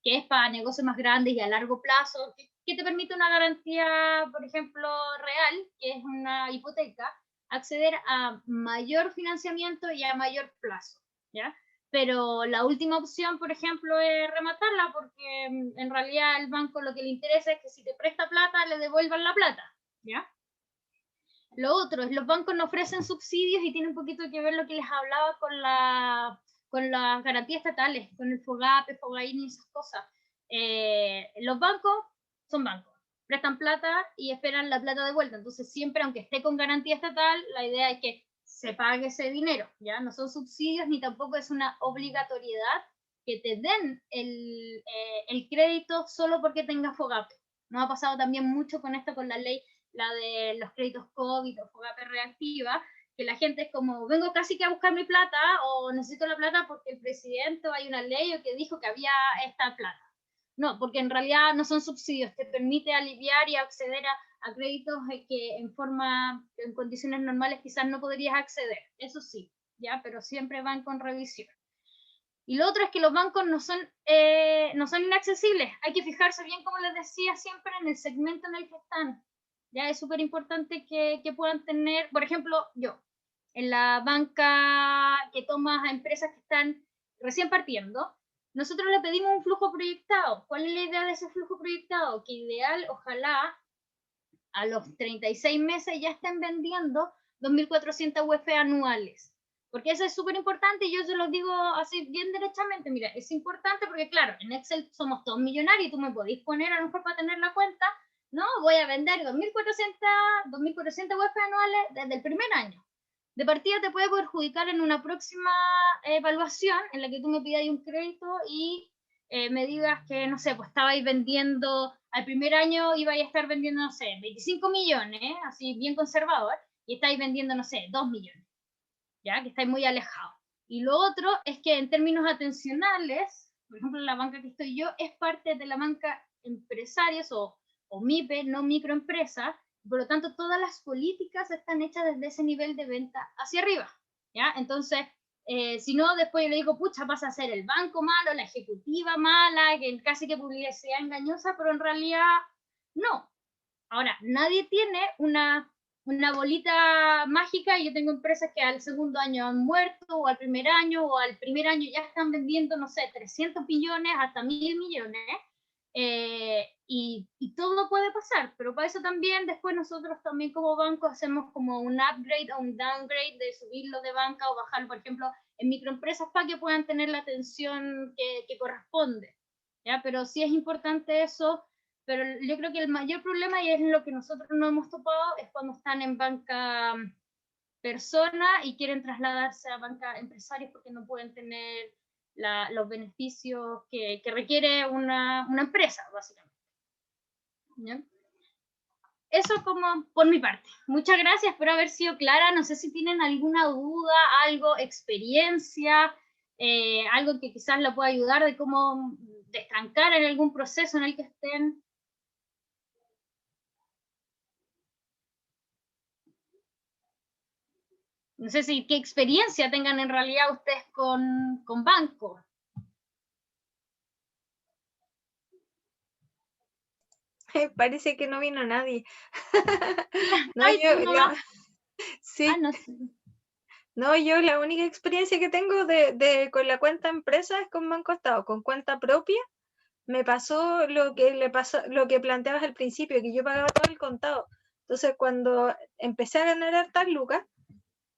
que es para negocios más grandes y a largo plazo, que te permite una garantía, por ejemplo, real, que es una hipoteca, acceder a mayor financiamiento y a mayor plazo, ¿ya? Pero la última opción, por ejemplo, es rematarla, porque en realidad el banco lo que le interesa es que si te presta plata, le devuelvan la plata, ¿ya? Lo otro es, los bancos no ofrecen subsidios y tiene un poquito que ver lo que les hablaba con las garantías estatales, con el FOGAPE, FOGAIN y esas cosas. Los bancos son bancos, prestan plata y esperan la plata de vuelta. Entonces siempre, aunque esté con garantía estatal, la idea es que se pague ese dinero, ¿ya? No son subsidios ni tampoco es una obligatoriedad que te den el crédito solo porque tengas FOGAPE. Nos ha pasado también mucho con esto, con la ley, la de los créditos COVID o FOGAPE reactiva, que la gente es como, vengo casi que a buscar mi plata o necesito la plata porque el presidente o hay una ley o que dijo que había esta plata. No, porque en realidad no son subsidios, te permite aliviar y acceder a créditos que en condiciones normales quizás no podrías acceder, eso sí, ¿ya? Pero siempre van con revisión. Y lo otro es que los bancos no son inaccesibles, hay que fijarse bien, como les decía siempre, en el segmento en el que están. Ya es súper importante que puedan tener, por ejemplo, yo, en la banca que toma a empresas que están recién partiendo, nosotros le pedimos un flujo proyectado. ¿Cuál es la idea de ese flujo proyectado? Que ideal, ojalá, a los 36 meses ya estén vendiendo 2.400 UF anuales. Porque eso es súper importante y yo se los digo así bien derechamente. Mira, es importante porque, claro, en Excel somos todos millonarios y tú me podés poner a lo mejor para tener la cuenta, no, voy a vender 2.400 UF anuales desde el primer año. De partida te puede perjudicar en una próxima evaluación en la que tú me pidas un crédito y me digas que, no sé, pues estabais vendiendo, al primer año ibais a estar vendiendo, no sé, 25 millones, así bien conservador, y estáis vendiendo, no sé, 2 millones, ya, que estáis muy alejados. Y lo otro es que en términos atencionales, por ejemplo, la banca que estoy yo es parte de la banca empresarios o MIPE, no microempresa, por lo tanto todas las políticas están hechas desde ese nivel de venta hacia arriba, ¿ya? Entonces, si no, después yo le digo, pucha, pasa a ser el banco malo, la ejecutiva mala, que casi que publicidad engañosa, pero en realidad no. Ahora, nadie tiene una bolita mágica y yo tengo empresas que al segundo año han muerto o al primer año ya están vendiendo, no sé, 300 millones hasta 1.000 millones. Y todo puede pasar, pero para eso también después nosotros también como banco hacemos como un upgrade o un downgrade de subirlo de banca o bajarlo, por ejemplo, en microempresas para que puedan tener la atención que corresponde, ¿ya? Pero sí es importante eso, pero yo creo que el mayor problema, y es lo que nosotros no hemos topado, es cuando están en banca persona y quieren trasladarse a banca empresarios porque no pueden tener los beneficios que requiere una empresa, básicamente. ¿Ya? Eso como por mi parte. Muchas gracias por haber sido clara. No sé si tienen alguna duda, algo, experiencia, algo que quizás lo pueda ayudar de cómo destrancar en algún proceso en el que estén. No sé si qué experiencia tengan en realidad ustedes con bancos. Parece que no vino nadie. No, Ay, sí. no sé. No, yo la única experiencia que tengo con la cuenta empresa es con Banco Estado. Con cuenta propia me pasó lo que planteabas al principio, que yo pagaba todo el contado. Entonces, cuando empecé a ganar hartas lucas,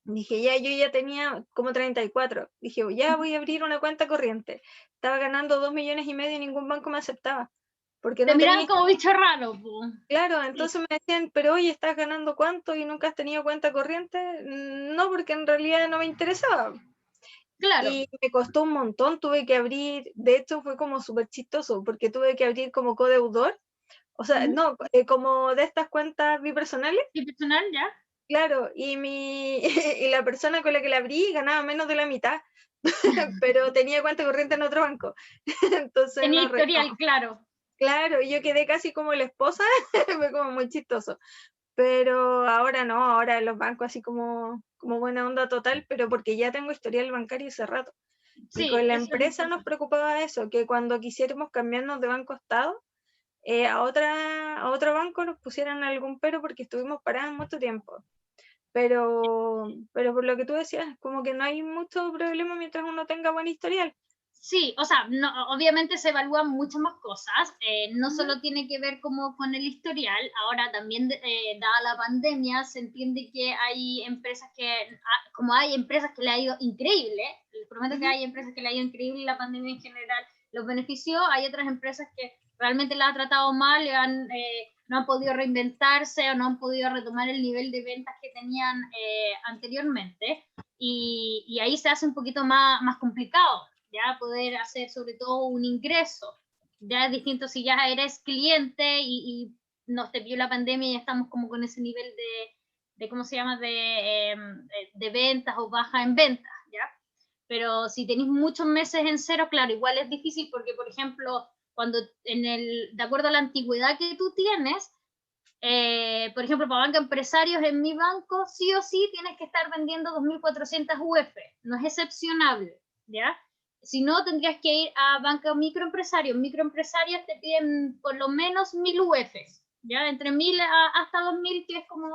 dije, yo ya tenía como 34. Dije, ya voy a abrir una cuenta corriente. Estaba ganando 2,5 millones y ningún banco me aceptaba. Porque Te no miraban tenía... como bicho raro, po. Claro, entonces me decían, pero oye, ¿estás ganando cuánto y nunca has tenido cuenta corriente? No, porque en realidad no me interesaba. Claro. Y me costó un montón, tuve que abrir, de hecho fue como súper chistoso, porque tuve que abrir como codeudor, o sea, Ujú. no, como de estas cuentas bipersonales, ¿Y personal ya? claro, y la persona con la que la abrí ganaba menos de la mitad, pero tenía cuenta corriente en otro banco. Entonces Tenía no, historial, claro. claro, y yo quedé casi como la esposa, fue como muy chistoso. Pero ahora no, ahora los bancos así como buena onda total, pero porque ya tengo historial bancario hace rato. Y Sí, con la eso es empresa nos importante. preocupaba eso, que cuando quisiéramos cambiarnos de banco a estado, a otro banco nos pusieran algún pero porque estuvimos parados mucho tiempo. Pero por lo que tú decías, como que no hay mucho problema mientras uno tenga buen historial. Sí, o sea, no, obviamente se evalúan muchas más cosas, no Ujú. solo tiene que ver como con el historial, ahora también dada la pandemia se entiende que hay empresas como hay empresas que le ha ido increíble, les prometo que Ujú. hay empresas que le ha ido increíble la pandemia en general, los benefició, hay otras empresas que realmente la ha tratado mal, no han podido reinventarse o no han podido retomar el nivel de ventas que tenían anteriormente y ahí se hace un poquito más complicado ya poder hacer sobre todo un ingreso. Ya es distinto si ya eres cliente y nos te pilló la pandemia y ya estamos como con ese nivel de ¿cómo se llama?, de ventas o baja en ventas, ¿ya? Pero si tenéis muchos meses en cero, claro, igual es difícil porque, por ejemplo, cuando de acuerdo a la antigüedad que tú tienes, por ejemplo, para banca empresarios en mi banco, sí o sí tienes que estar vendiendo 2.400 UF, no es excepcionable, ¿ya? Si no, tendrías que ir a banca microempresarios. Microempresarios te piden por lo menos 1.000 UFs, ¿ya? Entre 1.000 hasta 2.000, que es como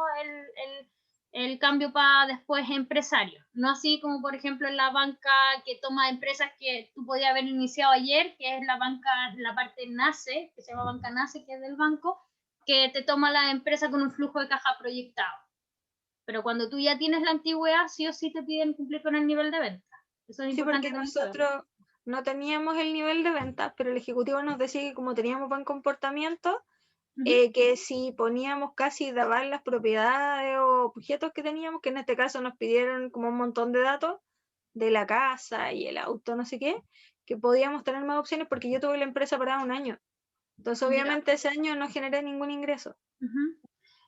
el cambio para después empresarios. No así como, por ejemplo, en la banca que toma empresas que tú podías haber iniciado ayer, que es la banca, la parte NACE, que se llama banca NACE, que es del banco, que te toma la empresa con un flujo de caja proyectado. Pero cuando tú ya tienes la antigüedad, sí o sí te piden cumplir con el nivel de venta. Eso es Sí, importante porque también saberlo. nosotros no teníamos el nivel de ventas, pero el ejecutivo nos decía que como teníamos buen comportamiento, que si poníamos casi daban las propiedades o objetos que teníamos, que en este caso nos pidieron como un montón de datos de la casa y el auto, no sé qué, que podíamos tener más opciones porque yo tuve la empresa parada un año. Entonces, Ya. obviamente, ese año no generé ningún ingreso.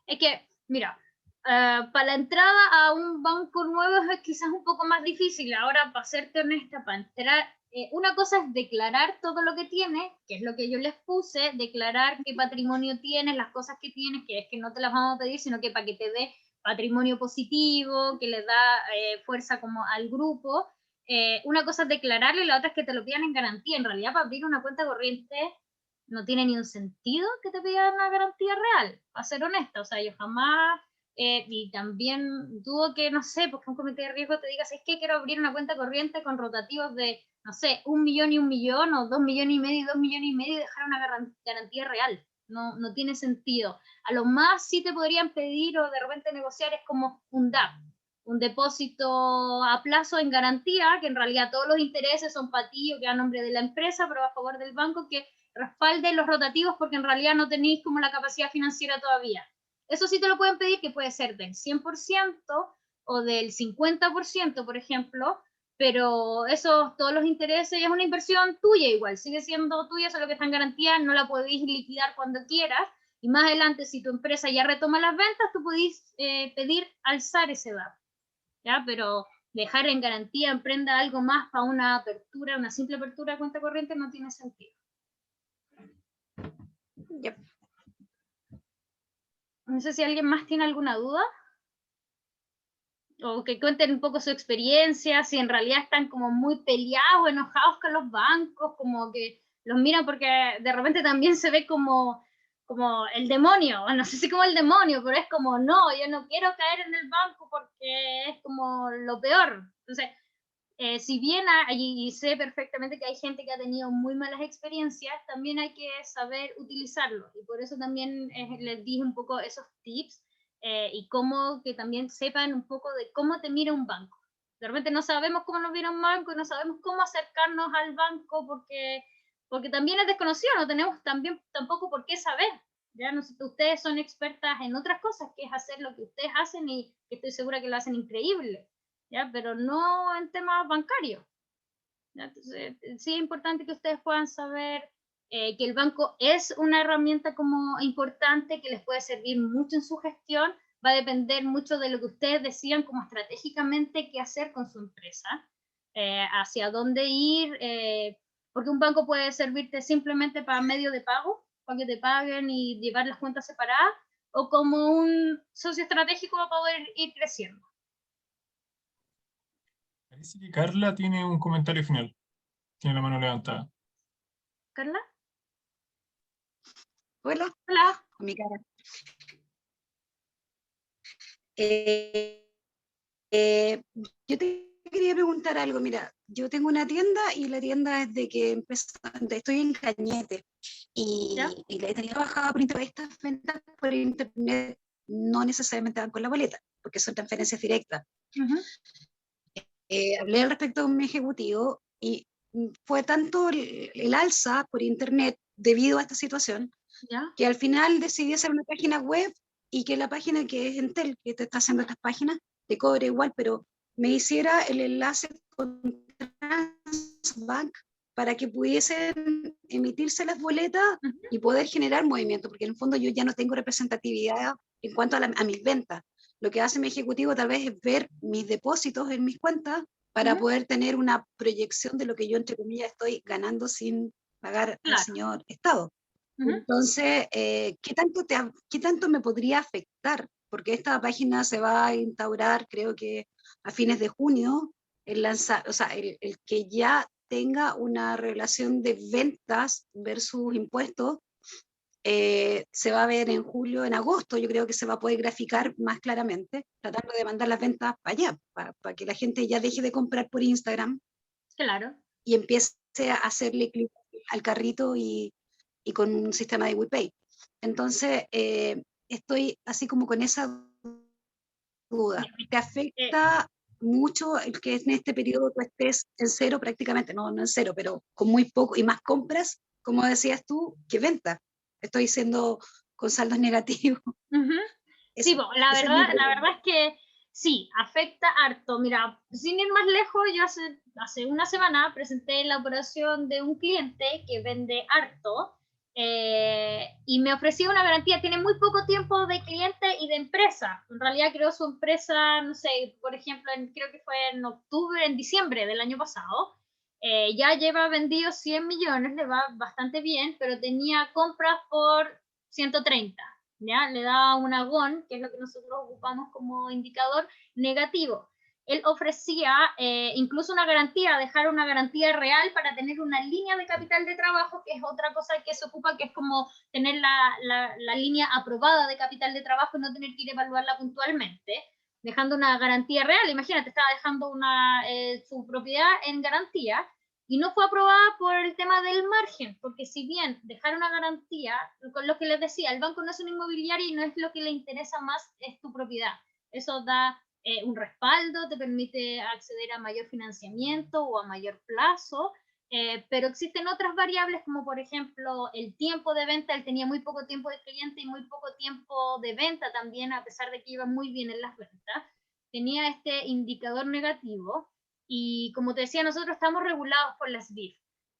Es que, mira, para la entrada a un banco nuevo es quizás un poco más difícil. Ahora, para serte honesta, para entrar, una cosa es declarar todo lo que tienes, que es lo que yo les puse, declarar qué patrimonio tienes, las cosas que tienes, que es que no te las vamos a pedir, sino que para que te dé patrimonio positivo, que le da fuerza como al grupo. Una cosa es declararlo y la otra es que te lo pidan en garantía. En realidad, para abrir una cuenta corriente no tiene ni un sentido que te pidan una garantía real, para ser honesta. O sea, yo jamás, y también dudo que, no sé, porque un comité de riesgo te diga, es que quiero abrir una cuenta corriente con rotativos de, no sé, 1.000.000 y 1.000.000, o 2.500.000 y 2.500.000 y dejar una garantía real. No tiene sentido. A lo más sí te podrían pedir o de repente negociar es como un DAP, un depósito a plazo en garantía, que en realidad todos los intereses son para ti o que a nombre de la empresa, pero a favor del banco, que respalde los rotativos porque en realidad no tenéis como la capacidad financiera todavía. Eso sí te lo pueden pedir, que puede ser del 100% o del 50%, por ejemplo, pero eso, todos los intereses, es una inversión tuya igual, sigue siendo tuya, solo que está en garantía, no la podéis liquidar cuando quieras, y más adelante, si tu empresa ya retoma las ventas, tú podéis pedir alzar ese DAP, ¿ya? Pero dejar en garantía, emprenda algo más para una apertura, una simple apertura de cuenta corriente, no tiene sentido. Yep. No sé si alguien más tiene alguna duda. O que cuenten un poco su experiencia, si en realidad están como muy peleados, enojados con los bancos, como que los miran porque de repente también se ve como el demonio, no sé si como el demonio, pero es como, no, yo no quiero caer en el banco porque es como lo peor. Entonces, si bien y sé perfectamente que hay gente que ha tenido muy malas experiencias, también hay que saber utilizarlo. Y por eso también les dije un poco esos tips y cómo que también sepan un poco de cómo te mira un banco. De repente no sabemos cómo nos mira un banco y no sabemos cómo acercarnos al banco porque también es desconocido, no tenemos tampoco por qué saber. Ya no, ustedes son expertas en otras cosas, que es hacer lo que ustedes hacen y estoy segura que lo hacen increíble. ¿ya? Pero no en temas bancarios. ¿Ya? Entonces, sí es importante que ustedes puedan saber que el banco es una herramienta como importante que les puede servir mucho en su gestión. Va a depender mucho de lo que ustedes decidan como estratégicamente qué hacer con su empresa, hacia dónde ir, porque un banco puede servirte simplemente para medio de pago, para que te paguen y llevar las cuentas separadas, o como un socio estratégico para poder ir creciendo. Parece que Carla tiene un comentario final. Tiene la mano levantada. ¿Carla? Hola, Hola. con mi cara. Yo te quería preguntar algo. Mira, yo tengo una tienda y la tienda es de que estoy en Cañete y la he tenido trabajada por internet. Estas ventas por internet no necesariamente van con la boleta, porque son transferencias directas. Hablé al respecto con mi ejecutivo y fue tanto el alza por internet debido a esta situación, que al final decidí hacer una página web y que la página que es Entel, que te está haciendo estas páginas, te cobre igual, pero me hiciera el enlace con Transbank para que pudiesen emitirse las boletas y poder generar movimiento, porque en el fondo yo ya no tengo representatividad en cuanto a mis ventas. Lo que hace mi ejecutivo tal vez es ver mis depósitos en mis cuentas para poder tener una proyección de lo que yo, entre comillas, estoy ganando sin pagar al señor Estado. Entonces, ¿qué tanto me podría afectar? Porque esta página se va a instaurar, creo que a fines de junio, el que ya tenga una relación de ventas versus impuestos, se va a ver en julio, en agosto, yo creo que se va a poder graficar más claramente, tratando de mandar las ventas para allá, para que la gente ya deje de comprar por Instagram. Claro. Y empiece a hacerle clic al carrito y con un sistema de WePay. Entonces, estoy así como con esa duda. ¿Te afecta mucho el que en este periodo tú estés en cero prácticamente? No en cero, pero con muy poco y más compras, como decías tú, que venta. Estoy siendo con saldos negativos. Sí, la verdad es que sí, afecta harto. Mira, sin ir más lejos, yo hace una semana presenté la operación de un cliente que vende harto y me ofreció una garantía. Tiene muy poco tiempo de cliente y de empresa. En realidad creó su empresa, no sé, por ejemplo, creo que fue en diciembre del año pasado. Ya lleva vendido 100 millones, le va bastante bien, pero tenía compras por 130. ¿Ya? Le da un agón, que es lo que nosotros ocupamos como indicador negativo. Él ofrecía incluso una garantía, dejar una garantía real para tener una línea de capital de trabajo, que es otra cosa que se ocupa, que es como tener la línea aprobada de capital de trabajo y no tener que ir a evaluarla puntualmente, dejando una garantía real. Imagínate, estaba dejando su propiedad en garantía, y no fue aprobada por el tema del margen, porque si bien dejar una garantía, con lo que les decía, el banco no es una inmobiliaria y no es lo que le interesa más, es tu propiedad. Eso da un respaldo, te permite acceder a mayor financiamiento o a mayor plazo, pero existen otras variables como por ejemplo el tiempo de venta. Él tenía muy poco tiempo de cliente y muy poco tiempo de venta también, a pesar de que iba muy bien en las ventas. Tenía este indicador negativo. Y como te decía, nosotros estamos regulados por las BIF.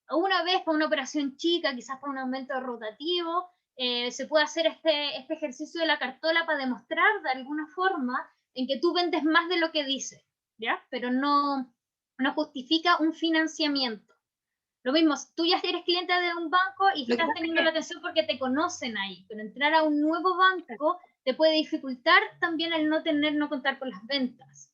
Una vez para una operación chica, quizás para un aumento rotativo, se puede hacer este ejercicio de la cartola para demostrar de alguna forma en que tú vendes más de lo que dices, ¿ya? Pero no justifica un financiamiento. Lo mismo, tú ya eres cliente de un banco y estás teniendo la atención porque te conocen ahí, pero entrar a un nuevo banco te puede dificultar también el no contar con las ventas.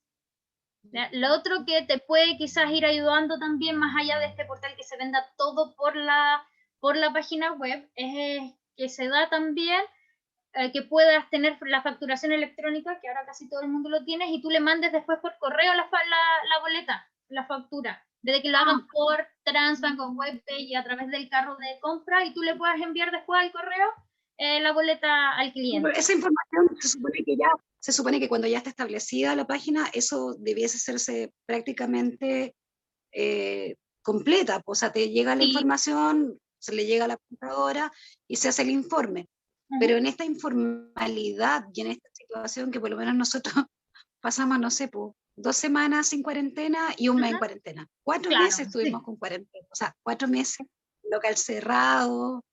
Lo otro que te puede quizás ir ayudando también, más allá de este portal que se venda todo por la página web, es que se da también que puedas tener la facturación electrónica, que ahora casi todo el mundo lo tiene, y tú le mandes después por correo la boleta, la factura, desde que lo hagan por Transbank o WebPay y a través del carro de compra, y tú le puedas enviar después al correo la boleta al cliente. Esa información se supone que cuando ya está establecida la página, eso debiese hacerse prácticamente completa. O sea, te llega la información, se le llega a la computadora y se hace el informe. Pero en esta informalidad y en esta situación que por lo menos nosotros pasamos, no sé, 2 semanas sin cuarentena y un mes en Ajá. cuarentena. 4 Claro, meses estuvimos sí. con cuarentena, o sea, 4 meses, local cerrado,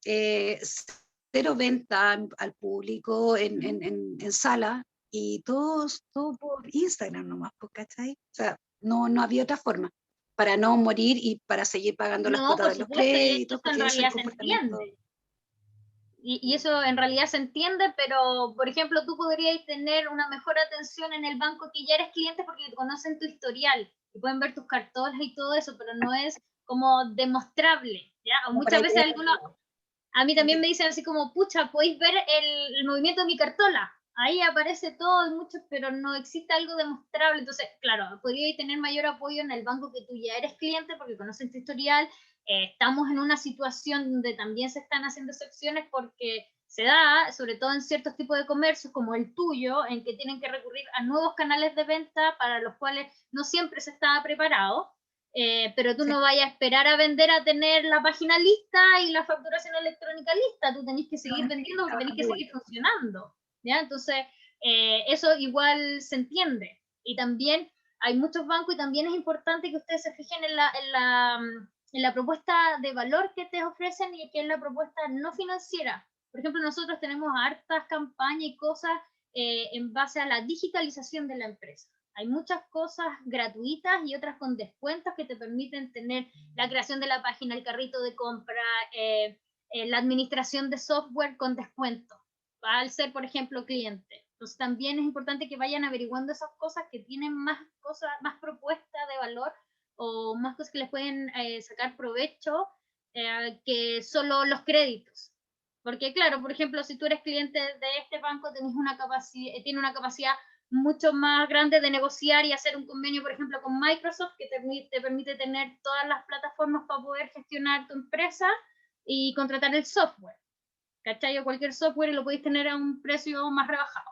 cero venta al público en sala, y todo por Instagram nomás, pues, ¿cachai? O sea, no había otra forma para no morir y para seguir pagando las No, cuotas por de los supuesto, y eso créditos, en porque ese es el realidad se comportamiento. entiende. Y eso en realidad se entiende, pero por ejemplo, tú podrías tener una mejor atención en el banco que ya eres cliente porque conocen tu historial y pueden ver tus cartolas y todo eso, pero no es como demostrable, ¿ya? O Como para muchas veces llegar algunos, a mí también me dicen así como, pucha, podéis ver el movimiento de mi cartola. Ahí aparece todo y mucho, pero no existe algo demostrable. Entonces, claro, podríais tener mayor apoyo en el banco que tú ya eres cliente porque conocen tu historial. Estamos en una situación donde también se están haciendo excepciones porque se da, sobre todo en ciertos tipos de comercios como el tuyo, en que tienen que recurrir a nuevos canales de venta para los cuales no siempre se estaba preparado. Pero tú Sí. no vayas a esperar a vender a tener la página lista y la facturación electrónica lista, tú tenés que seguir vendiendo porque tenés que seguir funcionando, ¿ya? Entonces, eso igual se entiende. Y también hay muchos bancos y también es importante que ustedes se fijen en la propuesta de valor que te ofrecen y que es la propuesta no financiera. Por ejemplo, nosotros tenemos hartas campañas y cosas en base a la digitalización de la empresa. Hay muchas cosas gratuitas y otras con descuentos que te permiten tener la creación de la página, el carrito de compra, la administración de software con descuento, al ser, por ejemplo, cliente. Entonces también es importante que vayan averiguando esas cosas que tienen más cosas, más propuestas de valor o más cosas que les pueden sacar provecho que solo los créditos. Porque claro, por ejemplo, si tú eres cliente de este banco, tiene una capacidad mucho más grande de negociar y hacer un convenio, por ejemplo, con Microsoft, que te permite tener todas las plataformas para poder gestionar tu empresa y contratar el software, ¿cachai? O cualquier software y lo podéis tener a un precio más rebajado.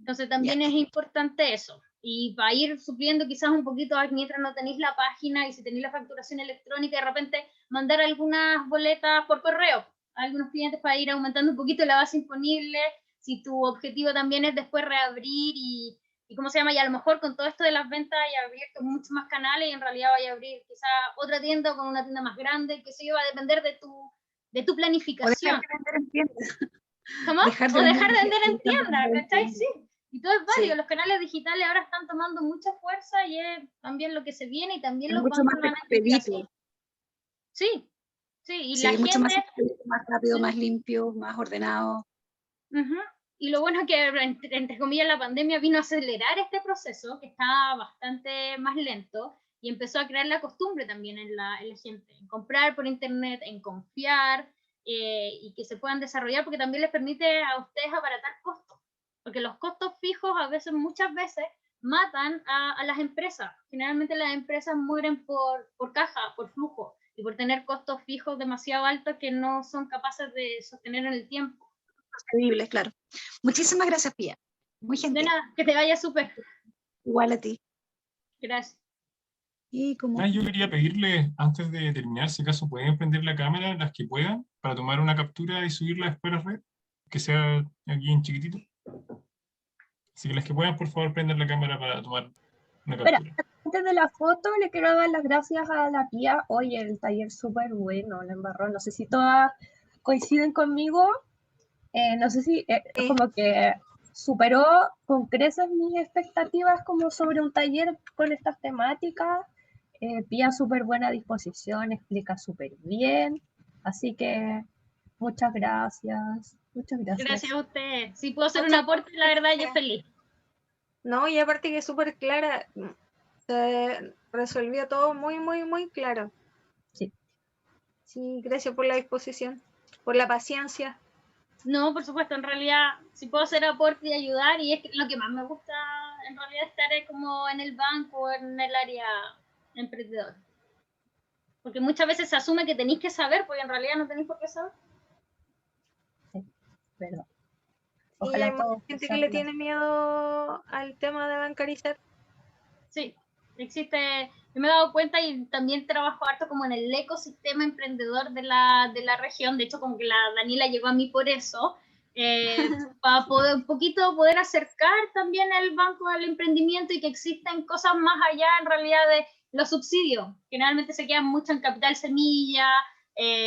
Entonces también es importante eso. Y para ir supliendo quizás un poquito, mientras no tenéis la página y si tenéis la facturación electrónica, de repente mandar algunas boletas por correo a algunos clientes para ir aumentando un poquito la base disponible. Si tu objetivo también es después reabrir y ¿cómo se llama? Y a lo mejor con todo esto de las ventas hay abierto muchos más canales y en realidad vaya a abrir quizás otra tienda o con una tienda más grande, que eso va a depender de tu planificación. O dejar de vender en tiendas. ¿Cómo? O dejar de vender en tiendas, ¿cachai? Sí. Y todo es válido, Sí. los canales digitales ahora están tomando mucha fuerza y es también lo que se viene y también Es los mucho bancos más lo han entendido así. expedito. Sí, sí, y la Sí, mucho más gente, expedito, más rápido, más limpio, más ordenado. y lo bueno es que entre comillas la pandemia vino a acelerar este proceso que estaba bastante más lento y empezó a crear la costumbre también en la gente, en comprar por internet, en confiar y que se puedan desarrollar porque también les permite a ustedes abaratar costos, porque los costos fijos a veces, muchas veces, matan a las empresas. Generalmente las empresas mueren por caja, por flujo y por tener costos fijos demasiado altos que no son capaces de sostener en el tiempo. Increíble, claro. Muchísimas gracias, Pía. Muy De gentil. nada, que te vaya súper. Igual a ti. Gracias. Y como Yo quería pedirle, antes de terminar, si acaso pueden prender la cámara, las que puedan, para tomar una captura y subirla después a la red, que sea aquí en chiquitito. Así que las que puedan, por favor, prender la cámara para tomar una Espera, captura. antes de la foto le quiero dar las gracias a la Pía. Oye, el taller súper bueno, la embarró. No sé si todas coinciden conmigo. No sé si como que superó con creces mis expectativas como sobre un taller con estas temáticas. Pía súper buena disposición, explica súper bien. Así que muchas gracias. Muchas gracias. Gracias a usted. Si puedo hacer un Muchas aporte, la verdad, yo gracias. feliz. No, y aparte que es súper clara, se resolvió todo muy, muy, muy claro. Sí. Sí, gracias por la disposición, por la paciencia. No, por supuesto, en realidad, si puedo hacer aporte y ayudar, y es lo que más me gusta, en realidad, estar como en el banco, en el área emprendedor. Porque muchas veces se asume que tenéis que saber, porque en realidad no tenéis por qué saber. Sí, verdad. Y Ojalá hay mucha todos gente que sean le las- tiene miedo al tema de bancarizar. Sí, existe, yo me he dado cuenta y también trabajo harto como en el ecosistema emprendedor de la región, de hecho como que la Daniela llegó a mí por eso, para poder un poquito poder acercar también el banco al emprendimiento y que existen cosas más allá en realidad de los subsidios. Generalmente se quedan mucho en capital semilla,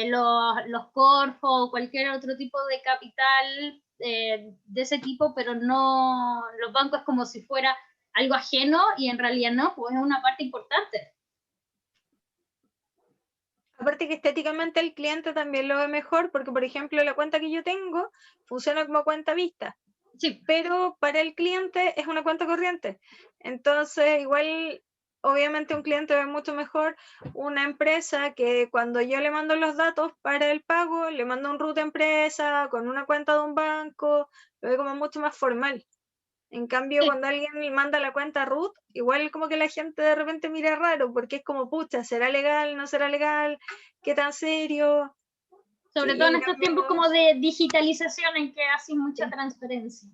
los Corfo, cualquier otro tipo de capital de ese tipo, pero no, los bancos es como si fuera algo ajeno y en realidad no, pues es una parte importante. Aparte que estéticamente el cliente también lo ve mejor, porque por ejemplo la cuenta que yo tengo funciona como cuenta vista, Sí, pero para el cliente es una cuenta corriente. Entonces, igual, obviamente un cliente ve mucho mejor una empresa que cuando yo le mando los datos para el pago, le mando un root empresa con una cuenta de un banco, lo ve como mucho más formal. En cambio, Sí. cuando alguien le manda la cuenta root, igual como que la gente de repente mira raro, porque es como, pucha, ¿será legal? ¿No será legal? ¿Qué tan serio? sobre Sí, todo en en estos cambio, tiempos como de digitalización en que hacen mucha transparencia.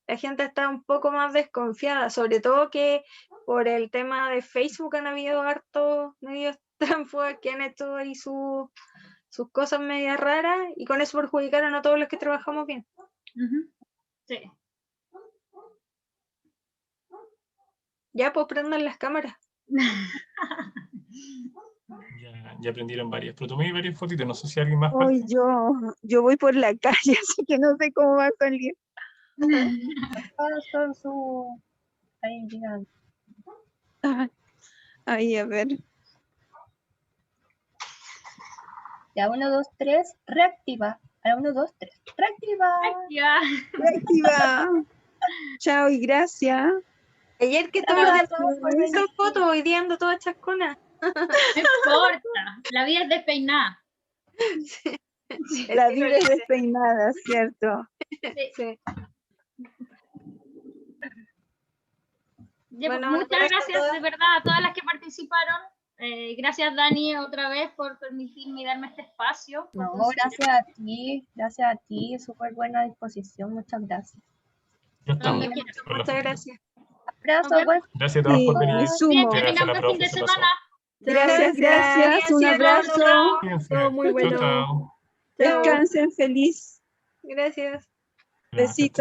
la gente está un poco más desconfiada, sobre todo que por el tema de Facebook han habido hartos medios tránsfugas que han hecho ahí sus cosas medias raras y con eso perjudicaron a todos los que trabajamos bien. Sí. Ya, pues prendan las cámaras. Ya aprendieron varias, pero tomé varias fotitos, no sé si alguien más Hoy falta. yo voy por la calle, así que no sé cómo va a salir. Son su... Ahí, digan. Ahí, a ver. Ya, 1, 2, 3, reactiva. A 1, 2, 3, reactiva. Ya. Reactiva. Chao y gracias. Ayer que todo el día hizo fotos, hoy día ando toda chascona. No importa, la vida es despeinada. La vida es despeinada, ¿cierto? Sí. Ya, Bueno, muchas abrazo a gracias todas. de verdad a todas las que participaron. Gracias Dani otra vez por permitirme y darme este espacio. No, gracias a ti, súper buena disposición, muchas gracias. Ya estamos. Cuando quieras. con la Muchas fotito. gracias. Abrazo, buen Gracias a todos Sí, por venir. me sumo. Bien, Gracias a tengan la buen fin profe, de se pasó. semana. Gracias, gracias. Un abrazo. Cuídense. Todo muy bueno. Chao, chao. Chao. Descansen feliz. Gracias. Gracias. Besitos.